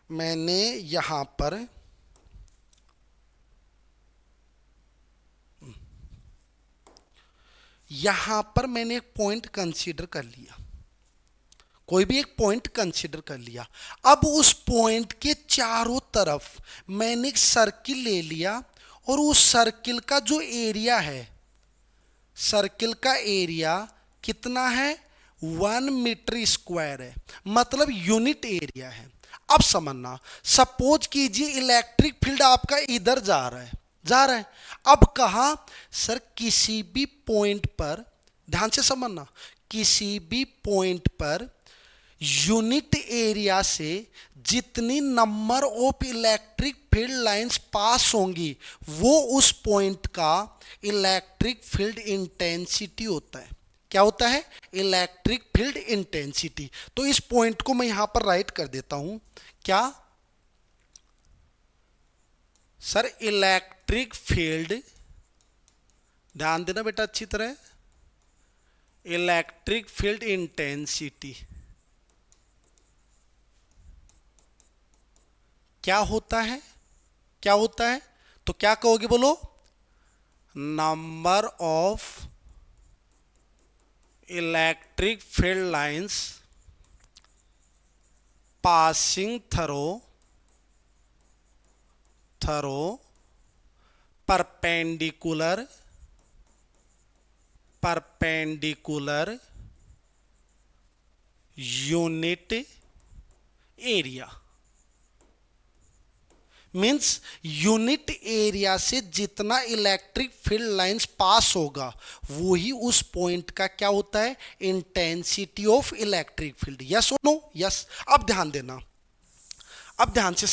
Speaker 1: मैंने एक पॉइंट कंसीडर कर लिया, कोई भी एक पॉइंट कंसीडर कर लिया। अब उस पॉइंट के चारों तरफ मैंने एक सर्किल ले लिया, और उस सर्किल का जो एरिया है, सर्किल का एरिया कितना है? 1 मीटर स्क्वायर है, मतलब यूनिट एरिया है। अब समझना, सपोज कीजिए इलेक्ट्रिक फील्ड आपका इधर जा रहा है। अब कहा सर किसी भी पॉइंट पर, ध्यान से समझना, किसी भी पॉइंट पर यूनिट एरिया से जितनी number of electric field lines pass होंगी वो उस पॉइंट का इलेक्ट्रिक फील्ड इंटेंसिटी होता है। क्या होता है? Electric field intensity. तो इस पॉइंट को मैं यहां पर राइट कर देता हूं, क्या सर? इलेक्ट्रिक फील्ड, ध्यान देना बेटा अच्छी तरह, इलेक्ट्रिक फील्ड इंटेंसिटी क्या होता है? तो क्या कहोगे बोलो? Number of electric field lines passing throw perpendicular unit area. Means unit area से जितना इलेक्ट्रिक फील्ड लाइंस पास होगा वो ही उस पॉइंट का क्या होता है? Intensity of electric field. Yes और नो? यस। अब ध्यान देना, अब ध्यान से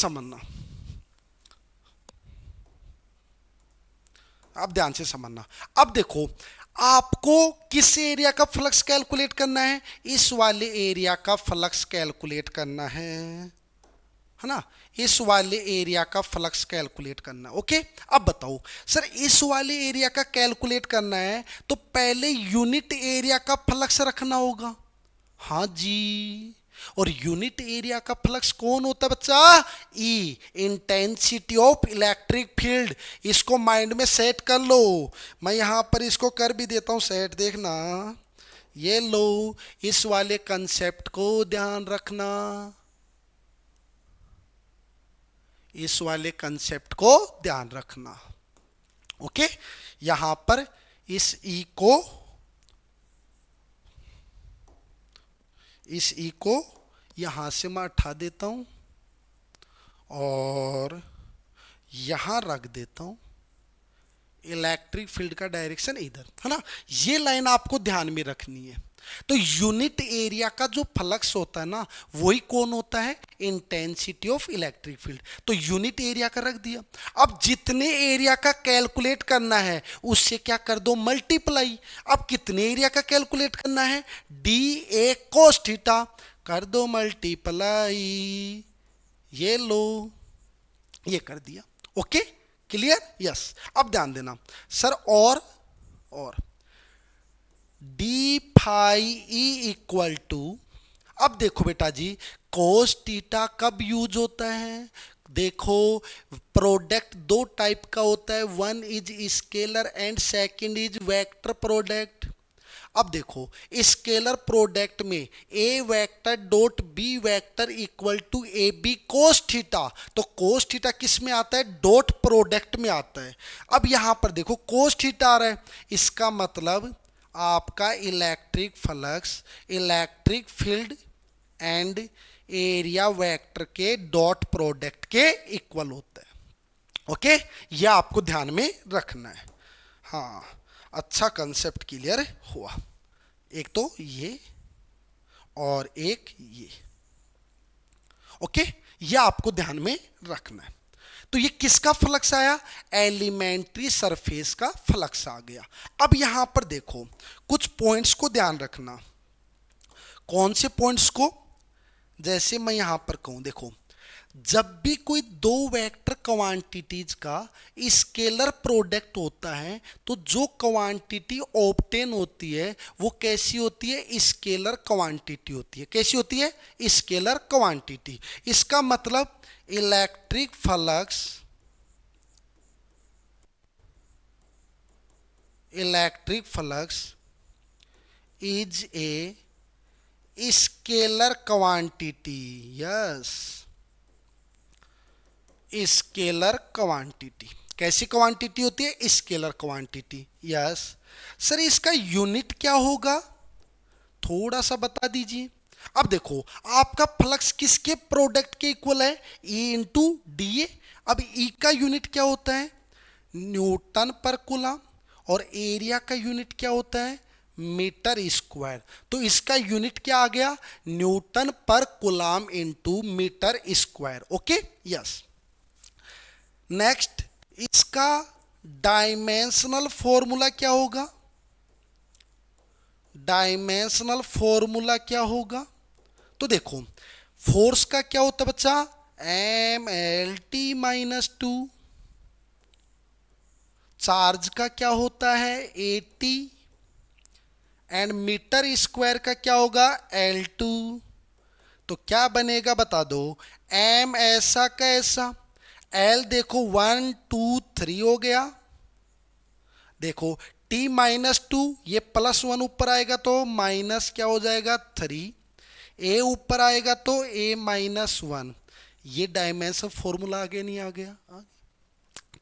Speaker 1: समझना, अब देखो आपको किस एरिया का फ्लक्स कैलकुलेट करना है? इस वाले एरिया का फ्लक्स कैलकुलेट करना है ना? इस वाले एरिया का फ्लक्स कैलकुलेट करना। ओके, अब बताओ सर, इस वाले एरिया का कैलकुलेट करना है तो पहले यूनिट एरिया का फ्लक्स रखना होगा। हाँ जी, और यूनिट एरिया का फ्लक्स कौन होता है बच्चा? ई, इंटेंसिटी ऑफ इलेक्ट्रिक फील्ड। इसको माइंड में सेट कर लो। मैं यहां पर इसको कर भी देता हूं सेट, देखना। ये लो, इस वाले कंसेप्ट को ध्यान रखना, इस वाले कंसेप्ट को ध्यान रखना। ओके, यहां पर इस ई को यहां से मैं उठा देता हूं और यहां रख देता हूं। इलेक्ट्रिक फील्ड का डायरेक्शन इधर है ना, ये लाइन आपको ध्यान में रखनी है। तो यूनिट एरिया का जो फ्लक्स होता है ना, वही कौन होता है? Intensity of electric field. तो यूनिट एरिया का रख दिया। अब जितने एरिया का कैलकुलेट करना है उससे क्या कर दो? मल्टीप्लाई। अब कितने एरिया का कैलकुलेट करना है? डी ए कोस थीटा, कर दो मल्टीप्लाई। ये लो, ये कर दिया। Okay, clear? यस। अब ध्यान देना सर, और D phi E equal to, अब देखो बेटा जी, कोस थीटा कब यूज होता है? देखो, प्रोडक्ट दो टाइप का होता है, one is scalar and second is vector product. अब देखो, स्केलर प्रोडक्ट में A vector dot B vector equal to A B cos theta. तो कोस थीटा किस में आता है? डॉट प्रोडक्ट में आता है। अब यहां पर देखो कोस थीटा आ रहा है, इसका मतलब आपका electric flux, electric field and area vector के डॉट प्रोडक्ट के इक्वल होता है। ओके, यह आपको ध्यान में रखना है। हाँ, अच्छा कंसेप्ट क्लियर हुआ। एक तो ये और एक ये। ओके, यह आपको ध्यान में रखना है। तो ये किसका फ्लक्स आया? एलिमेंट्री सरफेस का फ्लक्स आ गया। अब यहां पर देखो, कुछ पॉइंट्स को ध्यान रखना। कौन से पॉइंट्स को? जैसे मैं यहां पर कहूं, देखो, जब भी कोई दो वेक्टर क्वांटिटीज का स्केलर प्रोडक्ट होता है तो जो क्वांटिटी ऑब्टेन होती है वो कैसी होती है? स्केलर क्वांटिटी होती है। कैसी होती है? Scalar quantity. इसका मतलब electric flux is a scalar quantity. Yes, scalar quantity. कैसी क्वांटिटी होती है? Scalar quantity. यस सर, इसका यूनिट क्या होगा? थोड़ा सा बता दीजिए। अब देखो, आपका फ्लक्स किसके प्रोडक्ट के इक्वल है? E into D A. अब ई का यूनिट क्या होता है? Newton per coulomb. और एरिया का यूनिट क्या होता है? Metre square. तो इसका यूनिट क्या आ गया? Newton per coulomb into metre square. Okay, yes. Next, इसका डायमेंशनल फॉर्मूला क्या होगा? डायमेंशनल फॉर्मूला क्या होगा? तो देखो, फोर्स का क्या होता है बच्चा? M L T minus two. Charge का क्या होता है? A T. And metre square का क्या होगा? L two. तो क्या बनेगा बता दो? एम ऐसा का ऐसा, एल देखो 1 2 3 हो गया। देखो टी माइनस टू, ये +1 ऊपर आएगा तो माइनस क्या हो जाएगा? 3। ए ऊपर आएगा तो ए -1। ये डायमेंशन फॉर्मूला आगे नहीं आ गया?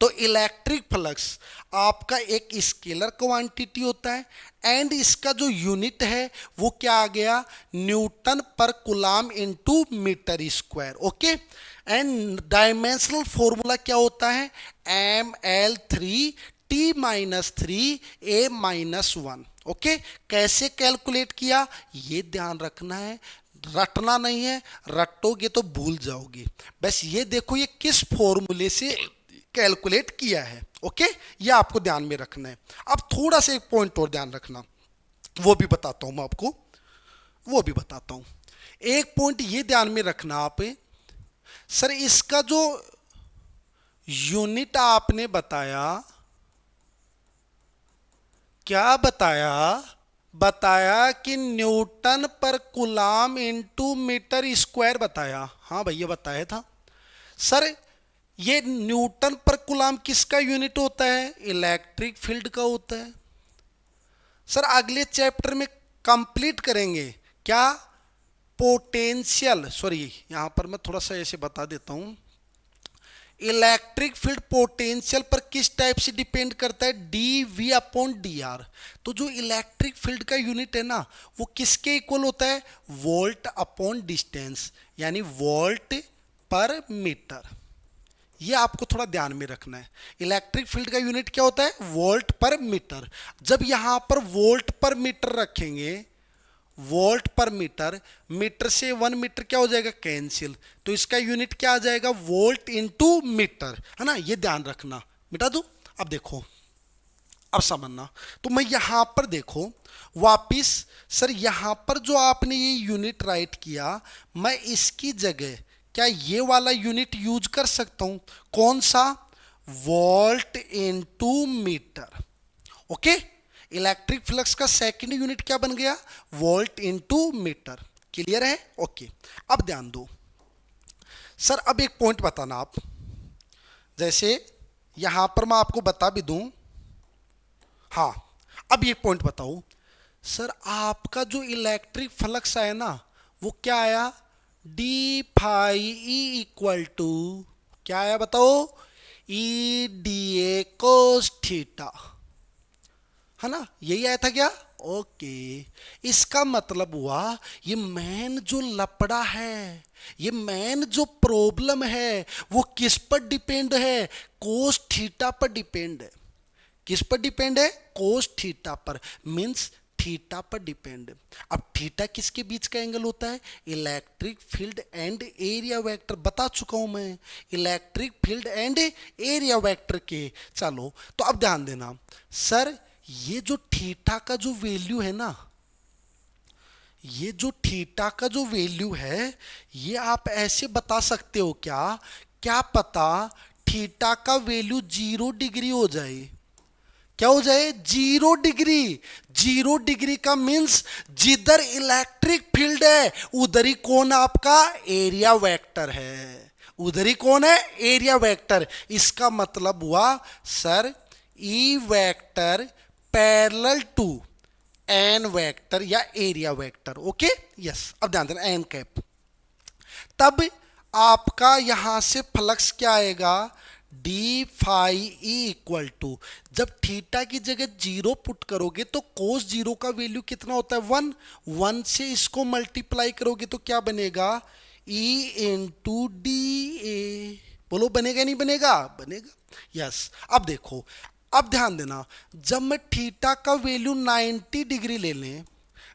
Speaker 1: तो इलेक्ट्रिक फ्लक्स आपका एक स्केलर क्वांटिटी होता है एंड इसका जो यूनिट है वो क्या आ गया? Newton per coulomb into metre square. Okay, and dimensional formula क्या होता है? ml3 t-3 a-1। ओके, कैसे कैलकुलेट किया ये ध्यान रखना है, रटना नहीं है, रटोगे तो भूल जाओगे। बस ये देखो ये किस फॉर्मूले से कैलकुलेट किया है। ओके, ये आपको ध्यान में रखना है। अब थोड़ा सा एक पॉइंट और ध्यान रखना, वो भी बताता हूं मैं आपको, वो भी बताता हूं। एक पॉइंट ये ध्यान में रखना आप, सर इसका जो यूनिट आपने बताया, क्या बताया? बताया कि न्यूटन पर कूलाम इंटू मीटर स्क्वायर बताया। हाँ भैया बताया था। सर ये न्यूटन पर कूलाम किसका यूनिट होता है? इलेक्ट्रिक फील्ड का होता है। सर अगले चैप्टर में कंप्लीट करेंगे क्या? पोटेंशियल, सॉरी यहां पर मैं थोड़ा सा ऐसे बता देता हूं। इलेक्ट्रिक फील्ड पोटेंशियल पर किस टाइप से डिपेंड करता है? D V upon D R. तो जो इलेक्ट्रिक फील्ड का यूनिट है ना, वो किसके इक्वल होता है? वोल्ट अपॉन डिस्टेंस, यानी वोल्ट पर मीटर। ये आपको थोड़ा ध्यान में रखना है। इलेक्ट्रिक फील्ड का यूनिट क्या होता है? वोल्ट पर मीटर। जब यहां पर वोल्ट पर मीटर रखेंगे, वोल्ट पर मीटर, मीटर से 1 मीटर क्या हो जाएगा? कैंसिल। तो इसका यूनिट क्या आ जाएगा? वोल्ट इंटू मीटर, है ना? ये ध्यान रखना। मिटा दो। अब देखो, अब समझना। तो मैं यहां पर देखो वापिस, सर यहां पर जो आपने ये यूनिट राइट किया, मैं इसकी जगह क्या ये वाला यूनिट यूज कर सकता हूं? कौन सा? Volt into metre. Okay, electric flux का सेकंड यूनिट क्या बन गया? Volt into metre. क्लियर है? ओके। अब ध्यान दो सर, अब एक पॉइंट बताना आप। जैसे यहां पर मैं आपको बता भी दूं, हाँ, अब ये पॉइंट बताओ सर, आपका जो इलेक्ट्रिक फ्लक्स आया ना, वो क्या आया? D phi E equal to क्या आया बताओ? ई डी ए कोस थीटा, है ना? यही आया था क्या? ओके। इसका मतलब हुआ ये मेन जो लपड़ा है, ये मेन जो प्रॉब्लम है, वो किस पर डिपेंड है? कोस थीटा पर डिपेंड है। किस पर डिपेंड है? कोस थीटा पर, मींस थीटा पर डिपेंड है। अब थीटा किसके बीच का एंगल होता है? Electric field and area vector. बता चुका हूं मैं, electric field and area vector के। चलो तो अब ध्यान देना सर, ये जो थीटा का जो वैल्यू है ना, ये जो थीटा का जो वैल्यू है, ये आप ऐसे बता सकते हो क्या? क्या पता थीटा का वैल्यू 0 डिग्री हो जाए। क्या हो जाए? 0 डिग्री। 0 डिग्री का मीन्स जिधर इलेक्ट्रिक फील्ड है उधर ही कौन आपका एरिया वेक्टर है? उधर ही कौन है? Area vector. इसका मतलब हुआ sir, E vector parallel to N vector या एरिया वेक्टर। Okay, yes. अब ध्यान देना, एन कैप। तब आपका यहां से फ्लक्स क्या आएगा? D phi E equal to, जब थीटा की जगह 0 पुट करोगे तो कोस 0 का वैल्यू कितना होता है? 1। 1 से इसको मल्टीप्लाई करोगे तो क्या बनेगा? E into D A. बोलो बनेगा नहीं बनेगा? बनेगा। यस। अब देखो, अब ध्यान देना, जब मैं थीटा का वैल्यू 90 डिग्री ले लें,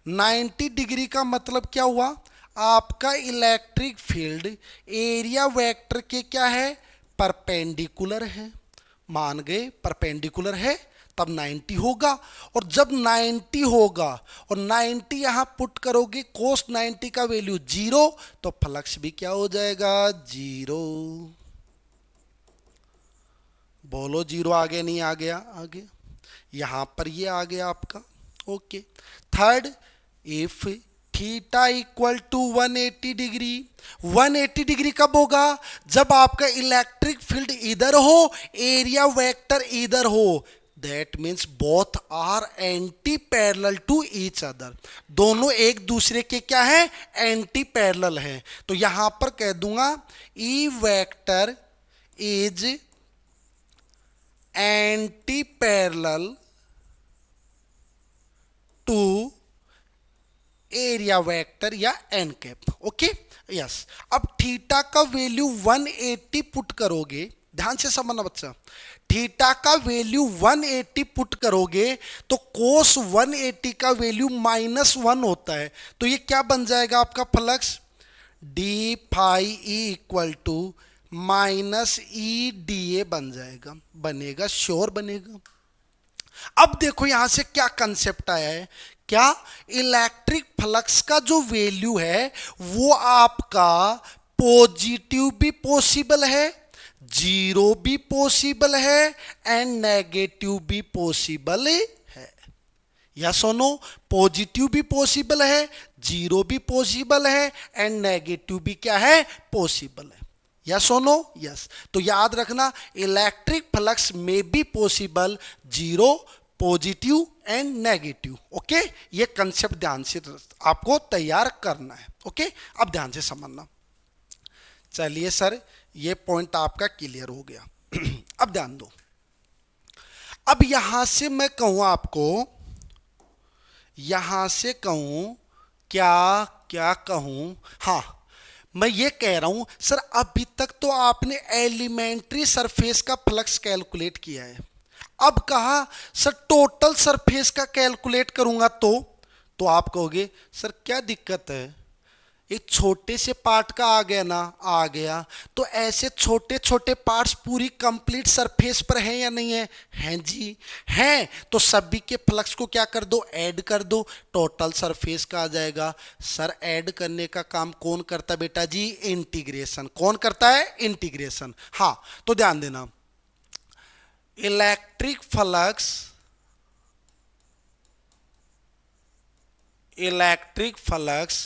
Speaker 1: 90 डिग्री का मतलब क्या हुआ? आपका इलेक्ट्रिक फील्ड एरिया वेक्टर के क्या है? परपेंडिकुलर है। मान गए परपेंडिकुलर है, तब 90 होगा। और जब 90 होगा और 90 यहां पुट करोगे, कोस 90 का वैल्यू 0, तो फ्लक्स भी क्या हो जाएगा? 0। बोलो 0 आ गया नहीं आ गया? आ गया। यहां पर ये आ गया आपका। Okay. Third, if theta equal to 180 degree. 180 degree कब होगा? जब आपका इलेक्ट्रिक फील्ड इधर हो, एरिया वेक्टर इधर हो। That means both are anti parallel to each other. दोनों एक दूसरे के क्या है? एंटी पैरेलल है। तो यहां पर कह दूंगा E vector is anti parallel to area vector या एन कैप। Okay, yes. अब थीटा का वैल्यू 180 पुट करोगे, ध्यान से समझना बच्चा, थीटा का वैल्यू 180 पुट करोगे तो कोस 180 का वैल्यू -1 होता है। तो ये क्या बन जाएगा आपका flux? D phi E equal to minus E D A बन जाएगा। बनेगा, श्योर बनेगा। अब देखो यहां से क्या कंसेप्ट आया है? क्या इलेक्ट्रिक फ्लक्स का जो वैल्यू है वो आपका पॉजिटिव भी पॉसिबल है, 0 भी पॉसिबल है, एंड नेगेटिव भी पॉसिबल है। यस और नो? पॉजिटिव भी पॉसिबल है, जीरो भी पॉसिबल है, एंड नेगेटिव भी क्या है? पॉसिबल है। यस और नो? यस। तो याद रखना, इलेक्ट्रिक फ्लक्स में be possible, zero, positive and negative. Okay, ये कंसेप्ट ध्यान से आपको तैयार करना है। ओके, अब ध्यान से समझना। चलिए सर, ये पॉइंट आपका क्लियर हो गया। अब ध्यान दो। अब यहां से मैं कहूं आपको, यहां से कहूं, क्या क्या कहूं, हाँ, मैं ये कह रहा हूं सर, अभी तक तो आपने एलिमेंट्री सरफेस का फ्लक्स कैलकुलेट किया है, अब कहा सर टोटल सरफेस का कैलकुलेट करूंगा तो आप कहोगे सर क्या दिक्कत है, एक छोटे से पार्ट का आ गया ना, आ गया, तो ऐसे छोटे छोटे पार्ट्स पूरी कंप्लीट सरफेस पर हैं या नहीं है? हैं जी, हैं। तो सभी के फ्लक्स को क्या कर दो? ऐड कर दो, टोटल सरफेस का आ जाएगा। सर ऐड करने का काम कौन करता है बेटा जी? इंटीग्रेशन। कौन करता है? इंटीग्रेशन। हाँ, तो ध्यान देना, electric flux, electric flux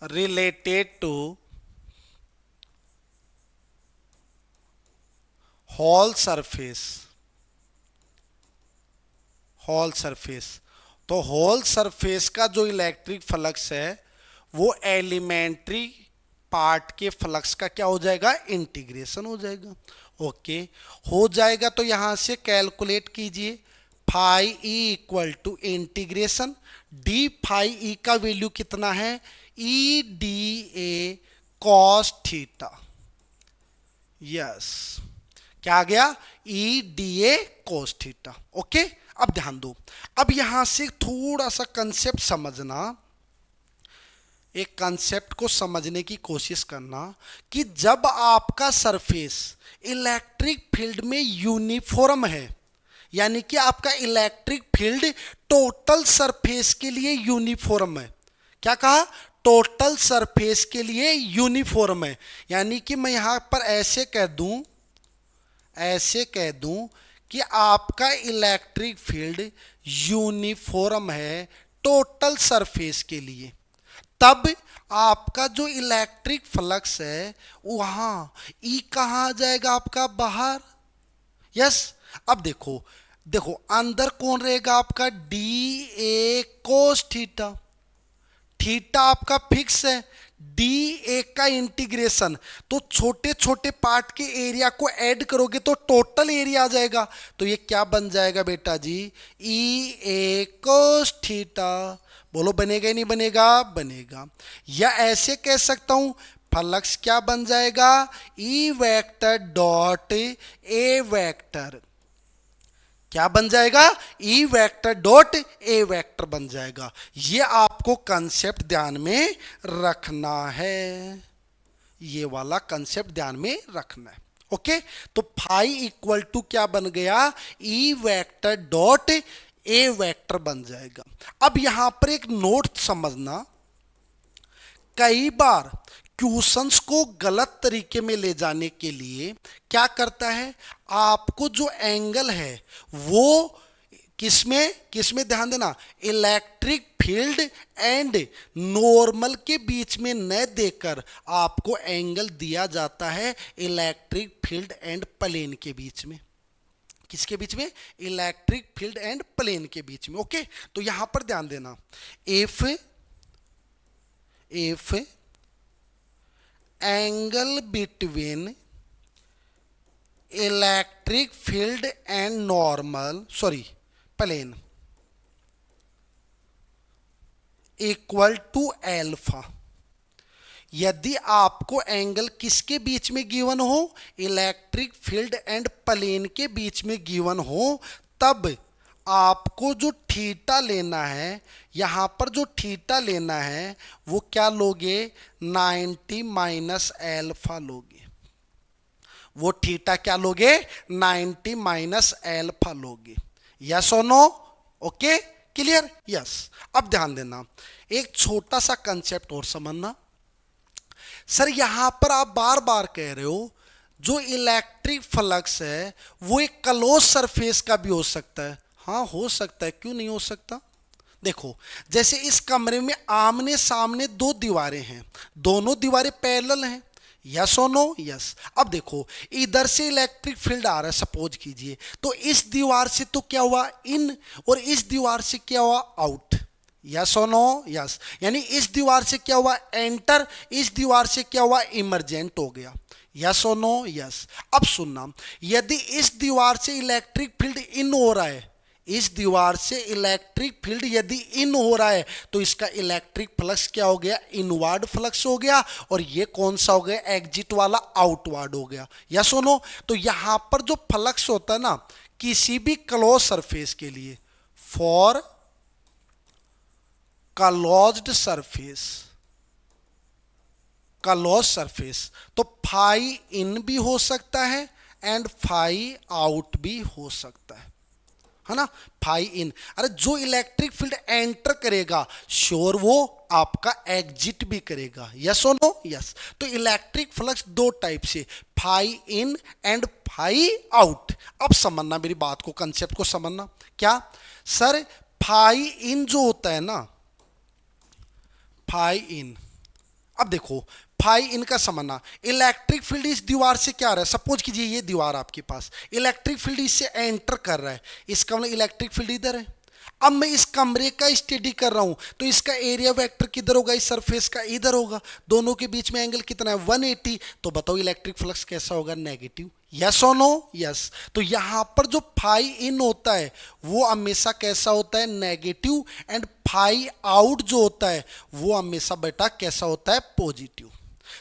Speaker 1: related to whole surface, whole surface. तो होल सरफेस का जो इलेक्ट्रिक फ्लक्स है वो एलिमेंट्री पार्ट के फ्लक्स का क्या हो जाएगा? इंटीग्रेशन हो जाएगा। ओके, हो जाएगा तो यहां से कैलकुलेट कीजिए, phi E equal to integration D phi E का वैल्यू कितना है? E D A cos theta. Yes, क्या आ गया? E D A cos theta. Okay, अब ध्यान दो, अब यहां से थोड़ा सा कंसेप्ट समझना, एक कंसेप्ट को समझने की कोशिश करना कि जब आपका सरफेस इलेक्ट्रिक फील्ड में यूनिफॉर्म है, यानी कि आपका इलेक्ट्रिक फील्ड टोटल सरफेस के लिए यूनिफॉर्म है। क्या कहा? टोटल सरफेस के लिए यूनिफॉर्म है, यानी कि मैं यहां पर ऐसे कह दूं, ऐसे कह दूं कि आपका इलेक्ट्रिक फील्ड यूनिफॉर्म है टोटल सरफेस के लिए, तब आपका जो इलेक्ट्रिक फ्लक्स है वहां ई कहां आ जाएगा? आपका बाहर। यस, अब देखो, देखो अंदर कौन रहेगा? आपका D A cos theta. Theta आपका फिक्स है, डी ए का इंटीग्रेशन, तो छोटे छोटे पार्ट के एरिया को ऐड करोगे तो टोटल एरिया आ जाएगा। तो ये क्या बन जाएगा बेटा जी? ई ए कोस थीटा। बोलो बनेगा ही नहीं बनेगा? बनेगा। या ऐसे कह सकता हूं, फ्लक्स क्या बन जाएगा? E vector dot A vector. क्या बन जाएगा? E vector dot A vector बन जाएगा। ये आपको कंसेप्ट ध्यान में रखना है, ये वाला कंसेप्ट ध्यान में रखना है। ओके, तो फाई इक्वल टू क्या बन गया? E vector dot A vector बन जाएगा। अब यहां पर एक नोट समझना, कई बार क्वेश्चंस को गलत तरीके में ले जाने के लिए क्या करता है, आपको जो एंगल है वो किसमें किसमें ध्यान देना, इलेक्ट्रिक फील्ड एंड नॉर्मल के बीच में न देकर आपको एंगल दिया जाता है इलेक्ट्रिक फील्ड एंड प्लेन के बीच में। किसके बीच में? इलेक्ट्रिक फील्ड एंड प्लेन के बीच में। ओके, तो यहां पर ध्यान देना, if angle between electric field and normal plane equal to alpha, यदि आपको एंगल किसके बीच में गिवन हो? इलेक्ट्रिक फील्ड एंड प्लेन के बीच में गिवन हो, तब आपको जो थीटा लेना है, यहां पर जो थीटा लेना है वो क्या लोगे? 90 माइनस एल्फा लोगे। वो थीटा क्या लोगे? 90 माइनस एल्फा लोगे। यस और नो? Okay, clear? यस। अब ध्यान देना, एक छोटा सा कंसेप्ट और समझना। सर यहां पर आप बार बार कह रहे हो जो इलेक्ट्रिक फ्लक्स है वो एक क्लोज सरफेस का भी हो सकता है। हाँ हो सकता है, क्यों नहीं हो सकता। देखो, जैसे इस कमरे में आमने सामने दो दीवारें हैं, दोनों दीवारें पैरेलल हैं, यस और नो, यस। अब देखो, इधर से इलेक्ट्रिक फील्ड आ रहा है सपोज कीजिए, तो इस दीवार से तो क्या हुआ इन, और इस दीवार से क्या हुआ आउट, यस और नो, यस। यानी इस दीवार से क्या हुआ एंटर, इस दीवार से क्या हुआ इमरजेंट हो गया, यस और नो, यस। अब सुनना, यदि इस दीवार से इलेक्ट्रिक फील्ड इन हो रहा है, इस दीवार से इलेक्ट्रिक फील्ड यदि इन हो रहा है, तो इसका इलेक्ट्रिक फ्लक्स क्या हो गया, इनवर्ड फ्लक्स हो गया, और ये कौन सा हो गया, एग्जिट वाला आउटवर्ड हो गया, या सुनो। तो यहां पर जो फ्लक्स होता है ना, किसी भी क्लोज सरफेस के लिए, for closed surface, close surface, तो फाई इन भी हो सकता है एंड फाई आउट भी हो सकता है ना। फाई इन, अरे जो इलेक्ट्रिक फील्ड एंटर करेगा श्योर वो आपका एग्जिट भी करेगा, यस और नो, यस। तो इलेक्ट्रिक फ्लक्स दो टाइप से, phi in and phi out. अब समझना मेरी बात को, कंसेप्ट को समझना। क्या सर, फाई इन जो होता है ना, फाई इन, अब देखो फाई इनका समझना, इलेक्ट्रिक फील्ड इस दीवार से क्या आ रहा है, सपोज कीजिए ये दीवार आपके पास, इलेक्ट्रिक फील्ड इससे एंटर कर रहा है, इसका मतलब इलेक्ट्रिक फील्ड इधर है। अब मैं इस कमरे का स्टडी कर रहा हूं, तो इसका एरिया वेक्टर किधर होगा, इस सरफेस का इधर होगा, दोनों के बीच में एंगल कितना है 180, तो बताओ इलेक्ट्रिक फ्लक्स कैसा होगा, नेगेटिव, यस और नो, यस। तो यहां पर जो फाई इन होता है वो हमेशा कैसा होता है, नेगेटिव, एंड फाई आउट जो होता है वो हमेशा बेटा कैसा होता है, पॉजिटिव।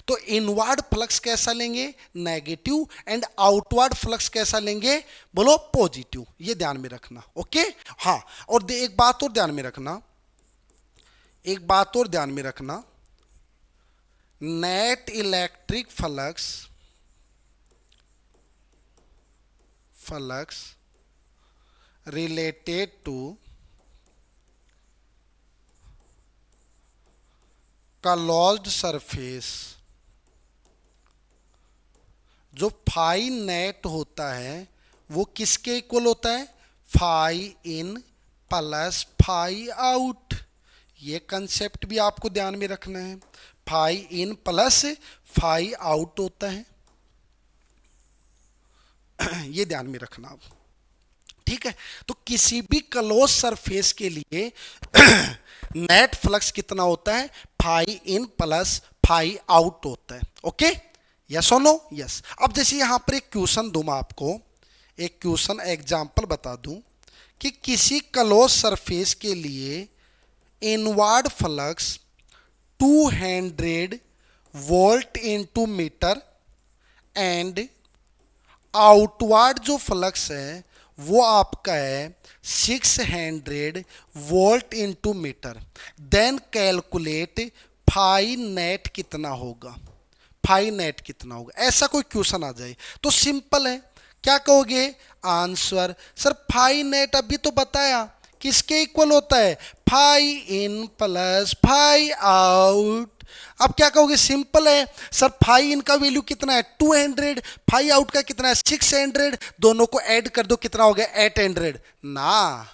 Speaker 1: तो इनवर्ड फ्लक्स कैसा लेंगे, नेगेटिव, एंड आउटवर्ड फ्लक्स कैसा लेंगे, बोलो पॉजिटिव, ये ध्यान में रखना, ओके। हाँ, और एक बात और ध्यान में रखना, एक बात और ध्यान में रखना, net electric flux, flux related to closed surface, जो फाई नेट होता है वो किसके इक्वल होता है, phi in plus phi out. ये कंसेप्ट भी आपको ध्यान में रखना है, phi in plus phi out होता है, ये ध्यान में रखना आप, ठीक है। तो किसी भी क्लोज सरफेस के लिए नेट फ्लक्स कितना होता है, phi in plus phi out होता है, ओके, यस और नो, यस। अब जैसे यहां पर एक क्वेश्चन दूं मैं आपको, एक क्वेश्चन एग्जांपल बता दूं कि किसी क्लोज सरफेस के लिए inward flux 200 volt into metre and outward जो फ्लक्स है वो आपका है 600 volt into metre, then calculate phi net कितना होगा, फाई नेट कितना होगा। ऐसा कोई क्वेश्चन आ जाए तो सिंपल है, क्या कहोगे आंसर, सर फाई नेट अभी तो बताया किसके इक्वल होता है, phi in plus phi out. अब क्या कहोगे, सिंपल है सर, फाई इन का वैल्यू कितना है 200, फाई आउट का कितना है 600, दोनों को ऐड कर दो कितना हो गया 800 ना।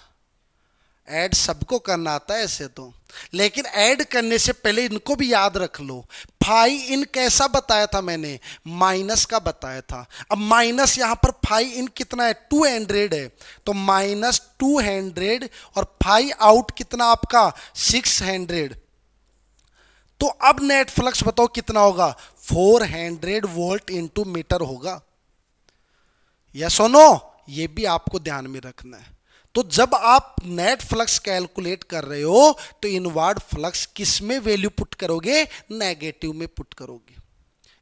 Speaker 1: ऐड सबको करना आता है ऐसे तो, लेकिन ऐड करने से पहले इनको भी याद रख लो, फाई इन कैसा बताया था मैंने, माइनस का बताया था। अब माइनस यहां पर फाई इन कितना है 200 है, तो माइनस 200, और फाई आउट कितना आपका 600, तो अब नेट फ्लक्स बताओ कितना होगा, 400 वोल्ट इनटू मीटर होगा, यस और नो, ये भी आपको ध्यान में रखना है। तो जब आप नेट फ्लक्स कैलकुलेट कर रहे हो तो इनवर्ड फ्लक्स किस में वैल्यू पुट करोगे, नेगेटिव में पुट करोगे,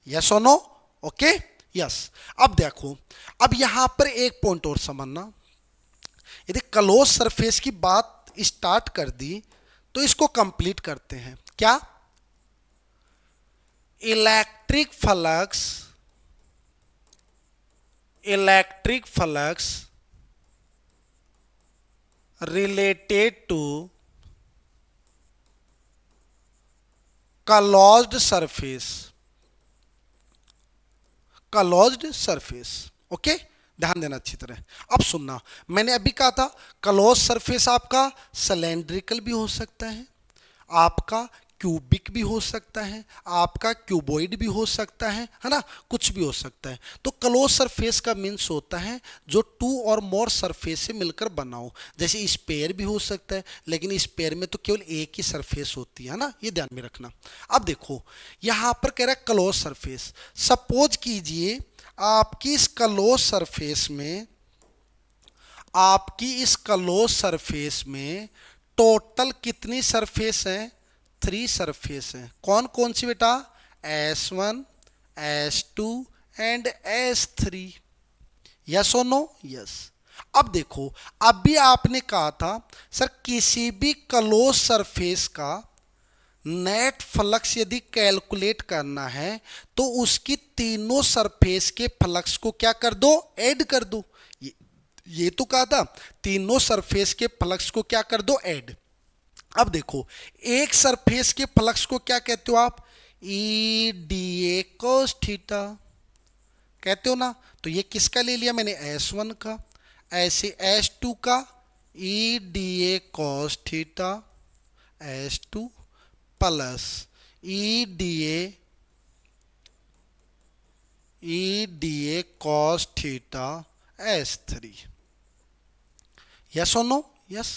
Speaker 1: यस और नो, ओके, यस। अब देखो, अब यहां पर एक पॉइंट और समझना, यदि क्लोज सरफेस की बात स्टार्ट कर दी तो इसको कंप्लीट करते हैं। क्या, electric flux, electric flux related to closed surface, closed surface. Okay, ध्यान देना अच्छी तरह। अब सुनना, मैंने अभी कहा था क्लोज सरफेस आपका सिलेंड्रिकल भी हो सकता है, आपका क्यूबिक भी हो सकता है, आपका क्यूबॉइड भी हो सकता है ना, कुछ भी हो सकता है। तो क्लोज सरफेस का मीन्स होता है जो टू और मोर सरफेस से मिलकर बना हो। जैसे स्पेयर भी हो सकता है, लेकिन स्पेयर में तो केवल एक ही सरफेस होती है ना, ये ध्यान में रखना। अब देखो यहां पर कह रहा है क्लोज सरफेस। सपोज कीजिए आपकी इस क्लोज सरफेस में, आपकी इस क्लोज सरफेस में टोटल कितनी सरफेस हैं? 3 सरफेस हैं। कौन कौन सी बेटा? S1, S2 and S3। Yes और नो? यस। अब देखो, अभी आपने कहा था सर किसी भी क्लोज सरफेस का नेट फ्लक्स यदि कैलकुलेट करना है तो उसकी तीनों सरफेस के फ्लक्स को क्या कर दो? ऐड कर दो। ये तो कहा था तीनों सरफेस के फ्लक्स को क्या कर दो? ऐड। अब देखो एक सरफेस के फ्लक्स को क्या कहते हो आप? ई डी ए कोस थीटा कहते हो ना। तो ये किसका ले लिया मैंने? S1 का। ऐसे S2 का E D A cos theta S2 plus E D A cos theta S3। Yes और no? Yes.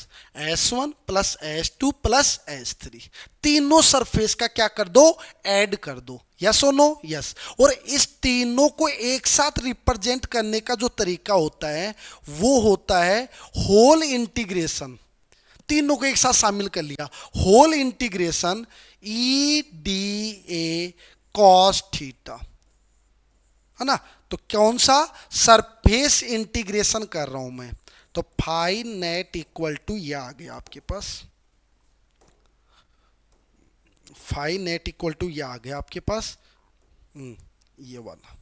Speaker 1: S1 plus S2 plus S3 तीनों सरफेस का क्या कर दो? ऐड कर दो। यस और नो? यस। और इस तीनों को एक साथ रिप्रेजेंट करने का जो तरीका होता है वो होता है होल इंटीग्रेशन। तीनों को एक साथ शामिल कर लिया, whole integration E D A cos theta, है ना। तो कौन सा? सरफेस इंटीग्रेशन कर रहा हूं मैं। तो फाई नेट इक्वल टू ये आ गया आपके पास, फाई नेट इक्वल टू ये आ गया आपके पास, ये वाला।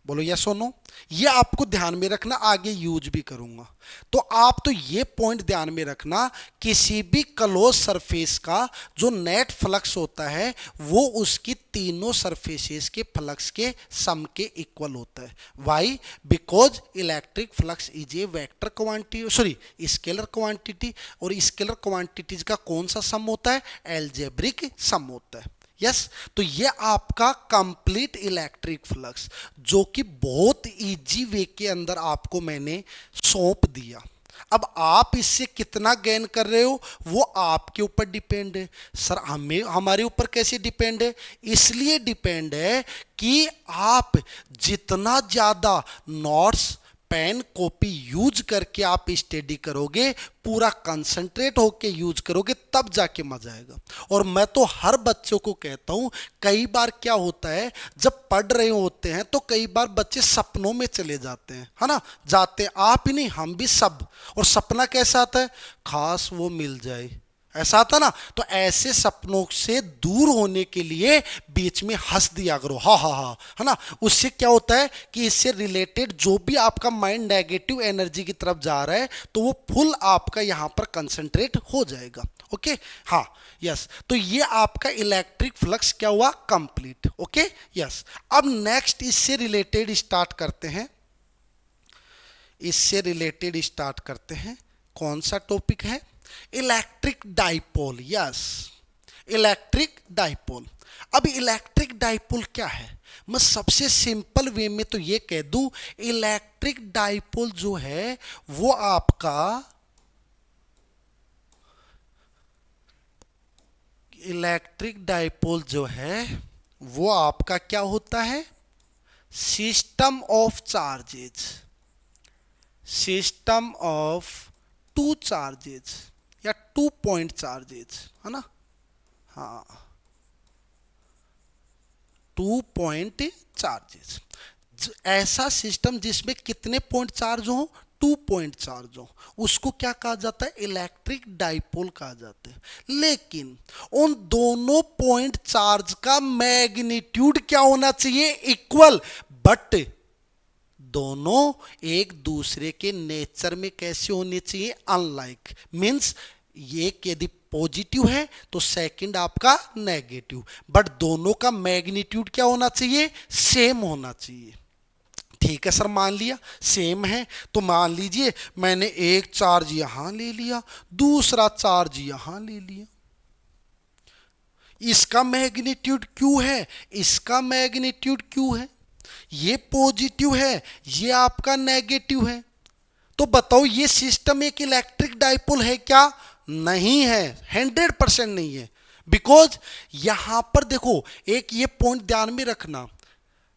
Speaker 1: बोलो यस और नो? ये आपको ध्यान में रखना, आगे यूज भी करूंगा। तो आप तो ये पॉइंट ध्यान में रखना, किसी भी क्लोज सरफेस का जो नेट फ्लक्स होता है वो उसकी तीनों सरफेसेस के फ्लक्स के सम के इक्वल होता है। Why? Because electric flux is a vector quantity, sorry scalar quantity, और स्केलर क्वांटिटीज का कौन सा सम होता है? एल्जेब्रिक सम होता है। यस। तो ये आपका कंप्लीट इलेक्ट्रिक फ्लक्स जो कि बहुत इजी वे के अंदर आपको मैंने सौंप दिया। अब आप इससे कितना गेन कर रहे हो वो आपके ऊपर डिपेंड है। सर हमें, हमारे ऊपर कैसे डिपेंड है? इसलिए डिपेंड है कि आप जितना ज्यादा नोट्स पेन कॉपी यूज करके आप स्टडी करोगे, पूरा कंसंट्रेट होके यूज करोगे, तब जाके मजा आएगा। और मैं तो हर बच्चों को कहता हूं, कई बार क्या होता है जब पढ़ रहे होते हैं तो कई बार बच्चे सपनों में चले जाते हैं, है ना। जाते आप ही नहीं, हम भी सब। और सपना कैसा आता है? खास वो मिल जाए, ऐसा आता ना। तो ऐसे सपनों से दूर होने के लिए बीच में हंस दिया करो, हा हा हा, है ना। उससे क्या होता है कि इससे रिलेटेड जो भी आपका माइंड नेगेटिव एनर्जी की तरफ जा रहा है तो वो फुल आपका यहां पर कंसंट्रेट हो जाएगा। ओके, हाँ, यस। तो ये आपका इलेक्ट्रिक फ्लक्स क्या हुआ? कंप्लीट। Okay, yes. अब नेक्स्ट इससे रिलेटेड स्टार्ट करते हैं, इससे रिलेटेड स्टार्ट करते हैं। कौन सा टॉपिक है? Electric dipole. Yes, electric dipole. अब इलेक्ट्रिक डाइपोल क्या है? मैं सबसे सिंपल वे में तो ये कह दूं, इलेक्ट्रिक डाइपोल जो है वो आपका, इलेक्ट्रिक डाइपोल जो है वो आपका क्या होता है? System of charges, system of two charges या 2 पॉइंट चार्जेज, है ना। हाँ, 2 पॉइंट चार्जेज, ऐसा सिस्टम जिसमें कितने पॉइंट चार्ज हो? 2 पॉइंट चार्ज हो, उसको क्या कहा जाता है? इलेक्ट्रिक डाइपोल कहा जाता है। लेकिन उन दोनों पॉइंट चार्ज का मैग्नीट्यूड क्या होना चाहिए? इक्वल। बट दोनों एक दूसरे के नेचर में कैसे होने चाहिए? अनलाइक। मीन्स ये यदि पॉजिटिव है तो सेकंड आपका नेगेटिव, बट दोनों का मैग्नीट्यूड क्या होना चाहिए, सेम होना चाहिए। ठीक है सर, मान लिया सेम है, तो मान लीजिए मैंने एक चार्ज यहां ले लिया, दूसरा चार्ज यहां ले लिया। इसका मैग्नीट्यूड क्यों है, इसका मैग्नीट्यूड क्यों है, ये पॉजिटिव है, ये आपका नेगेटिव है। तो बताओ ये सिस्टम एक इलेक्ट्रिक डाइपोल है क्या, नहीं है, 100% नहीं है। बिकॉज यहां पर देखो एक ये पॉइंट ध्यान में रखना,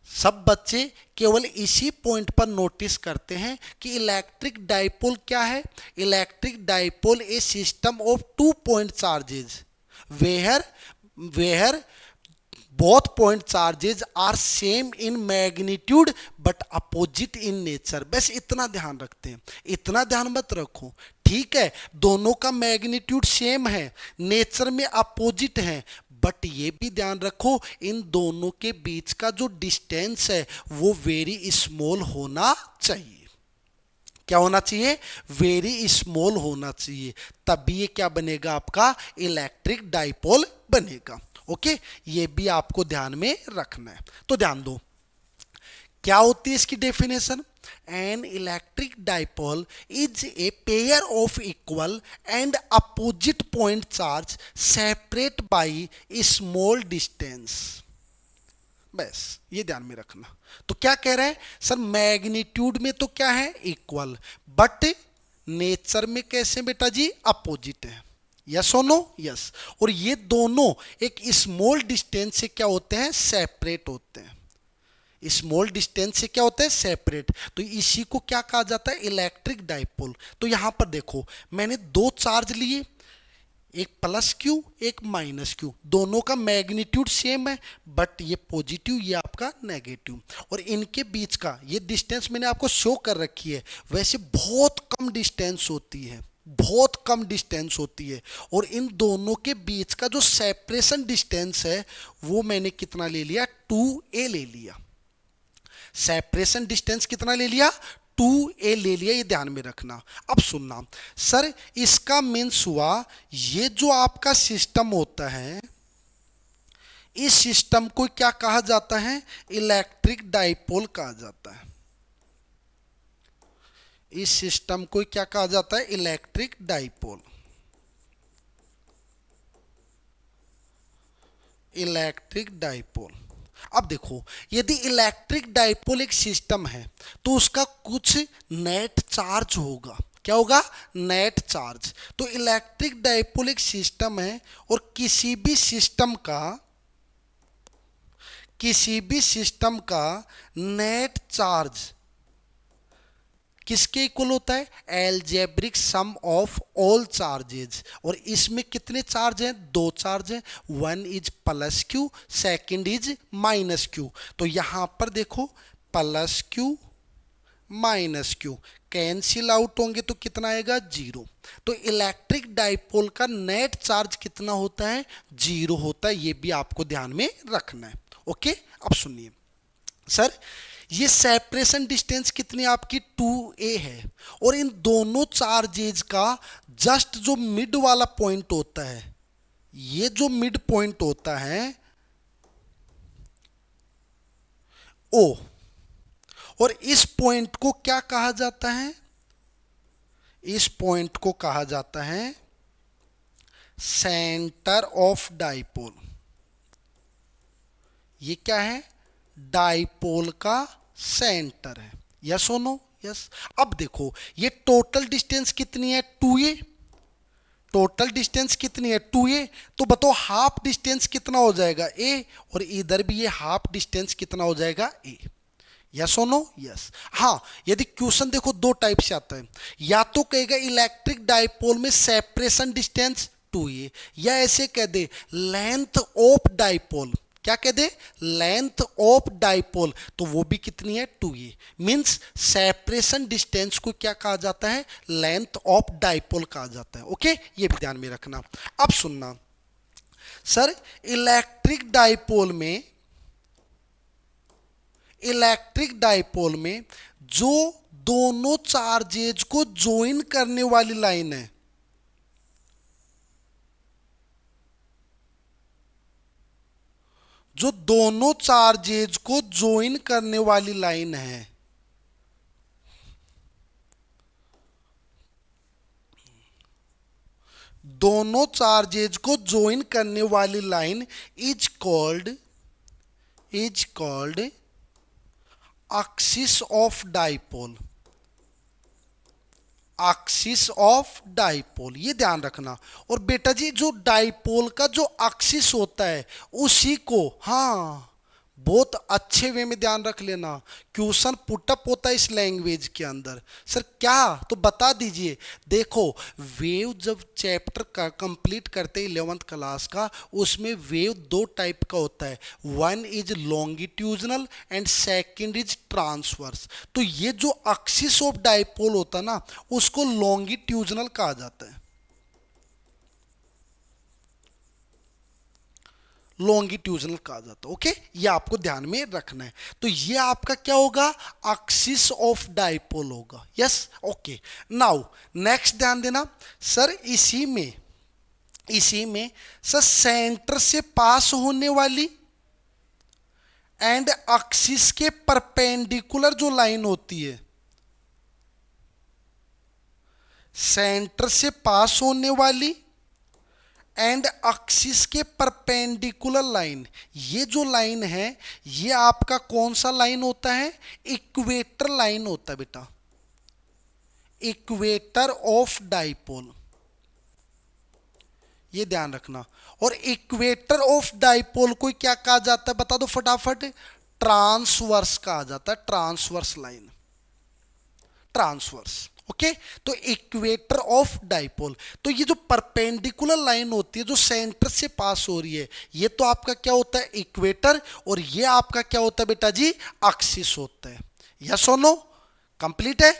Speaker 1: सब बच्चे केवल इसी पॉइंट पर नोटिस करते हैं कि इलेक्ट्रिक डाइपोल क्या है। Electric dipole a system of 2 point charges where both point charges are same in magnitude but opposite in nature। बस इतना ध्यान रखते हैं, इतना ध्यान मत रखो, ठीक है। दोनों का मैग्नीट्यूड सेम है, नेचर में अपोजिट है, बट ये भी ध्यान रखो इन दोनों के बीच का जो डिस्टेंस है वो वेरी स्मॉल होना चाहिए। क्या होना चाहिए, वेरी स्मॉल होना चाहिए, तभी ये क्या बनेगा, आपका इलेक्ट्रिक डाइपोल बनेगा। ओके, ये भी आपको ध्यान में रखना है। तो ध्यान दो क्या होती है इसकी definition, an electric dipole is a pair of equal and opposite point charge separate by small distance. बस ये ध्यान में रखना। तो क्या कह रहे हैं सर, मैग्नीट्यूड में तो क्या है, इक्वल, बट नेचर में कैसे बेटा जी, अपोजिट है। यस और नो, यस। और ये दोनों एक स्मॉल डिस्टेंस से क्या होते हैं, सेपरेट होते हैं। स्मॉल डिस्टेंस से क्या होता है, सेपरेट। तो इसी को क्या कहा जाता है, इलेक्ट्रिक डाइपोल। तो यहां पर देखो मैंने दो चार्ज लिए, एक प्लस क्यू एक माइनस क्यू, दोनों का मैग्नीट्यूड सेम है, बट ये पॉजिटिव ये आपका नेगेटिव, और इनके बीच का ये डिस्टेंस मैंने आपको शो कर रखी है। वैसे बहुत कम डिस्टेंस होती है, बहुत कम डिस्टेंस होती है, और इन दोनों के बीच का जो सेपरेशन डिस्टेंस है वो मैंने कितना ले लिया, 2a ले लिया। सेपरेशन डिस्टेंस कितना ले लिया, 2a ले लिया, ये ध्यान में रखना। अब सुनना सर, इसका मीन्स हुआ ये जो आपका सिस्टम होता है, इस सिस्टम को क्या कहा जाता है, इलेक्ट्रिक डाइपोल कहा जाता है। इस सिस्टम को क्या कहा जाता है, इलेक्ट्रिक डाइपोल। Electric dipole. अब देखो यदि इलेक्ट्रिक डाइपोल एक सिस्टम है तो उसका कुछ नेट चार्ज होगा। क्या होगा, नेट चार्ज। तो इलेक्ट्रिक डाइपोल एक सिस्टम है, और किसी भी सिस्टम का नेट चार्ज किसके इक्वल होता है, algebraic sum of all charges. और इसमें कितने चार्ज हैं, दो चार्ज हैं, one is plus Q, second is minus Q. तो यहां पर देखो plus Q minus Q cancel out होंगे तो कितना आएगा, 0। तो इलेक्ट्रिक डाइपोल का नेट चार्ज कितना होता है, 0 होता है। ये भी आपको ध्यान में रखना है। ओके, अब सुनिए सर, ये सेपरेशन डिस्टेंस कितनी आपकी 2a है, और इन दोनों चार्जेज का जस्ट जो मिड वाला पॉइंट होता है, ये जो मिड पॉइंट होता है O, और इस पॉइंट को क्या कहा जाता है, इस पॉइंट को कहा जाता है सेंटर ऑफ डाइपोल। ये क्या है, डाइपोल का सेंटर है। यस और नो, यस। अब देखो ये टोटल डिस्टेंस कितनी है, 2a। टोटल डिस्टेंस कितनी है, 2a। तो बताओ हाफ डिस्टेंस कितना हो जाएगा, a, और इधर भी ये हाफ डिस्टेंस कितना हो जाएगा, a। यस और नो, यस। हाँ, यदि क्वेश्चन देखो दो टाइप से आता है, या तो कहेगा इलेक्ट्रिक डाइपोल में सेपरेशन डिस्टेंस 2a, या ऐसे कह दे लेंथ ऑफ डाइपोल। क्या कह दे, लेंथ ऑफ डाइपोल, तो वो भी कितनी है, 2a। मींस सेपरेशन डिस्टेंस को क्या कहा जाता है, लेंथ ऑफ डाइपोल कहा जाता है। ओके, ये भी ध्यान में रखना। अब सुनना सर, इलेक्ट्रिक डाइपोल में जो दोनों चार्जेज को ज्वाइन करने वाली लाइन है, जो दोनों चार्जेज को ज्वाइन करने वाली लाइन है, दोनों चार्जेज को ज्वाइन करने वाली line is called axis of dipole. Axis of dipole, ये ध्यान रखना। और बेटा जी जो डाइपोल का जो एक्सिस होता है उसी को, हाँ बहुत अच्छे वे में ध्यान रख लेना, क्वेश्चन पुटअप होता है इस लैंग्वेज के अंदर। सर क्या, तो बता दीजिए। देखो वेव जब चैप्टर का कंप्लीट करते हैं 11th क्लास का, उसमें वेव दो टाइप का होता है, one is लॉन्गिट्यूजनल and second is transverse. तो ये जो एक्सिस ऑफ डाइपोल होता है ना, उसको लॉन्गिट्यूजनल कहा जाता है, लॉन्गिट्यूजनल कहा जाता है। ओके, ये आपको ध्यान में रखना है। तो ये आपका क्या होगा, एक्सिस ऑफ डाइपोल होगा। Yes, okay. नाउ नेक्स्ट ध्यान देना सर, इसी में सर सेंटर से पास होने वाली एंड एक्सिस के परपेंडिकुलर जो लाइन होती है, सेंटर से पास होने वाली एंड एक्सिस के परपेंडिकुलर लाइन, ये जो लाइन है ये आपका कौन सा लाइन होता है, इक्वेटर लाइन होता है बेटा, इक्वेटर ऑफ डाइपोल, ये ध्यान रखना। और इक्वेटर ऑफ डाइपोल को क्या कहा जाता है बता दो फटाफट, ट्रांसवर्स कहा जाता है, ट्रांसवर्स लाइन, ट्रांसवर्स। ओके, तो इक्वेटर ऑफ डाइपोल, तो ये जो परपेंडिकुलर लाइन होती है जो सेंटर से पास हो रही है, ये तो आपका क्या होता है, इक्वेटर, और ये आपका क्या होता है बेटा जी, एक्सिस होता है। यस और नो, कंप्लीट है,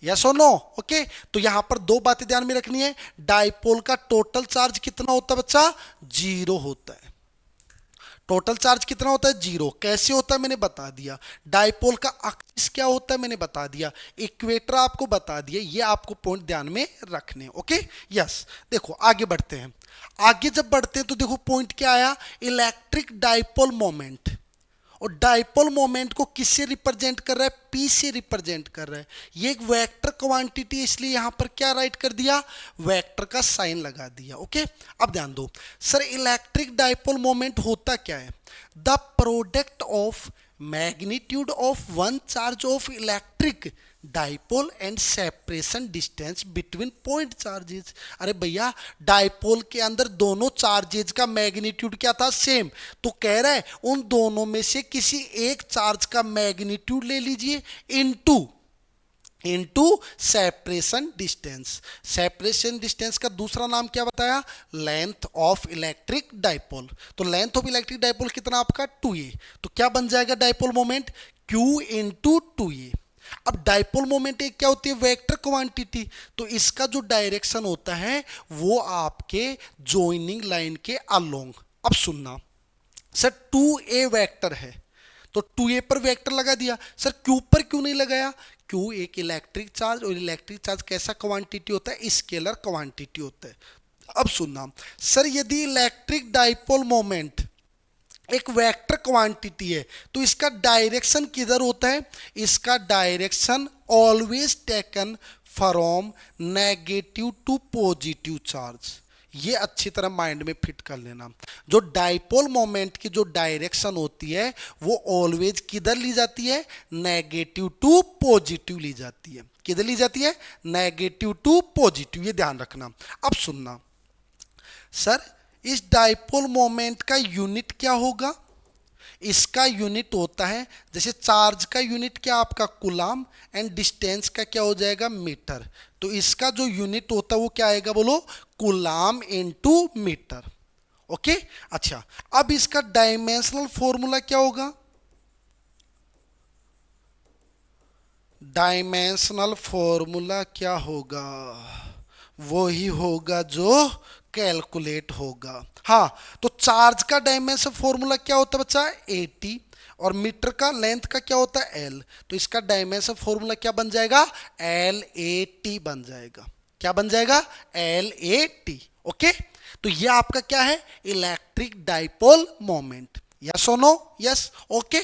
Speaker 1: यस और नो। ओके, तो यहां पर दो बातें ध्यान में रखनी है, डाइपोल का टोटल चार्ज कितना होता है बच्चा, 0 होता है। टोटल चार्ज कितना होता है, 0। कैसे होता है मैंने बता दिया। डाइपोल का एक्सिस क्या होता है मैंने बता दिया, इक्वेटर आपको बता दिया, ये आपको पॉइंट ध्यान में रखने। Okay, yes. देखो आगे बढ़ते हैं, आगे जब बढ़ते हैं तो देखो पॉइंट क्या आया, इलेक्ट्रिक डाइपोल मोमेंट। और डाइपोल मोमेंट को किससे रिप्रेजेंट कर रहा है, पी से रिप्रेजेंट कर रहा है। ये एक वेक्टर क्वांटिटी, इसलिए यहां पर क्या राइट कर दिया, वेक्टर का साइन लगा दिया। ओके, अब ध्यान दो सर, इलेक्ट्रिक डाइपोल मोमेंट होता क्या है, the product of magnitude of one charge of electric dipole and separation distance between point charges. अरे भैया डाइपोल के अंदर दोनों चार्जेज का मैग्नीट्यूड क्या था, सेम। तो कह रहा है उन दोनों में से किसी एक चार्ज का मैग्नीट्यूड ले लीजिए into separation distance. Separation distance का दूसरा नाम क्या बताया, लेंथ ऑफ इलेक्ट्रिक डाइपोल। तो लेंथ ऑफ इलेक्ट्रिक डाइपोल कितना आपका, 2a। तो क्या बन जाएगा dipole moment, q into 2a। अब डाइपोल मोमेंट एक क्या होती है, वेक्टर क्वांटिटी। तो इसका जो डायरेक्शन होता है वो आपके जॉइनिंग लाइन के अलोंग। अब सुनना सर, 2a वेक्टर है तो 2a पर वेक्टर लगा दिया, सर q पर क्यों नहीं लगाया, q एक इलेक्ट्रिक चार्ज, और इलेक्ट्रिक चार्ज कैसा क्वांटिटी होता है, स्केलर क्वांटिटी होता है। अब सुनना सर, यदि इलेक्ट्रिक डाइपोल मोमेंट एक वेक्टर क्वांटिटी है तो इसका डायरेक्शन किधर होता है, इसका direction always taken from negative to positive charge. ये अच्छी तरह माइंड में फिट कर लेना। जो डाइपोल मोमेंट की जो डायरेक्शन होती है वो ऑलवेज किधर ली जाती है, नेगेटिव टू पॉजिटिव ली जाती है। किधर ली जाती है, नेगेटिव टू पॉजिटिव, ये ध्यान रखना। अब सुनना सर, इस डाइपोल मोमेंट का यूनिट क्या होगा, इसका यूनिट होता है, जैसे चार्ज का यूनिट क्या आपका कूलाम एंड डिस्टेंस का क्या हो जाएगा, मीटर। तो इसका जो यूनिट होता है वो क्या आएगा, बोलो कूलाम इनटू मीटर। ओके, अच्छा अब इसका डायमेंशनल फॉर्मूला क्या होगा, डायमेंशनल फॉर्मूला क्या होगा, वो ही होगा जो कैलकुलेट होगा। हाँ, तो चार्ज का डायमेंशन फॉर्मूला क्या होता है बच्चा, 80, और मीटर का लेंथ का क्या होता है, L। तो इसका डायमेंशन फॉर्मूला क्या बन जाएगा, LAT बन जाएगा। क्या बन जाएगा, LAT। ओके, तो ये आपका क्या है, इलेक्ट्रिक डाइपोल मोमेंट। यस और नो? Yes, okay.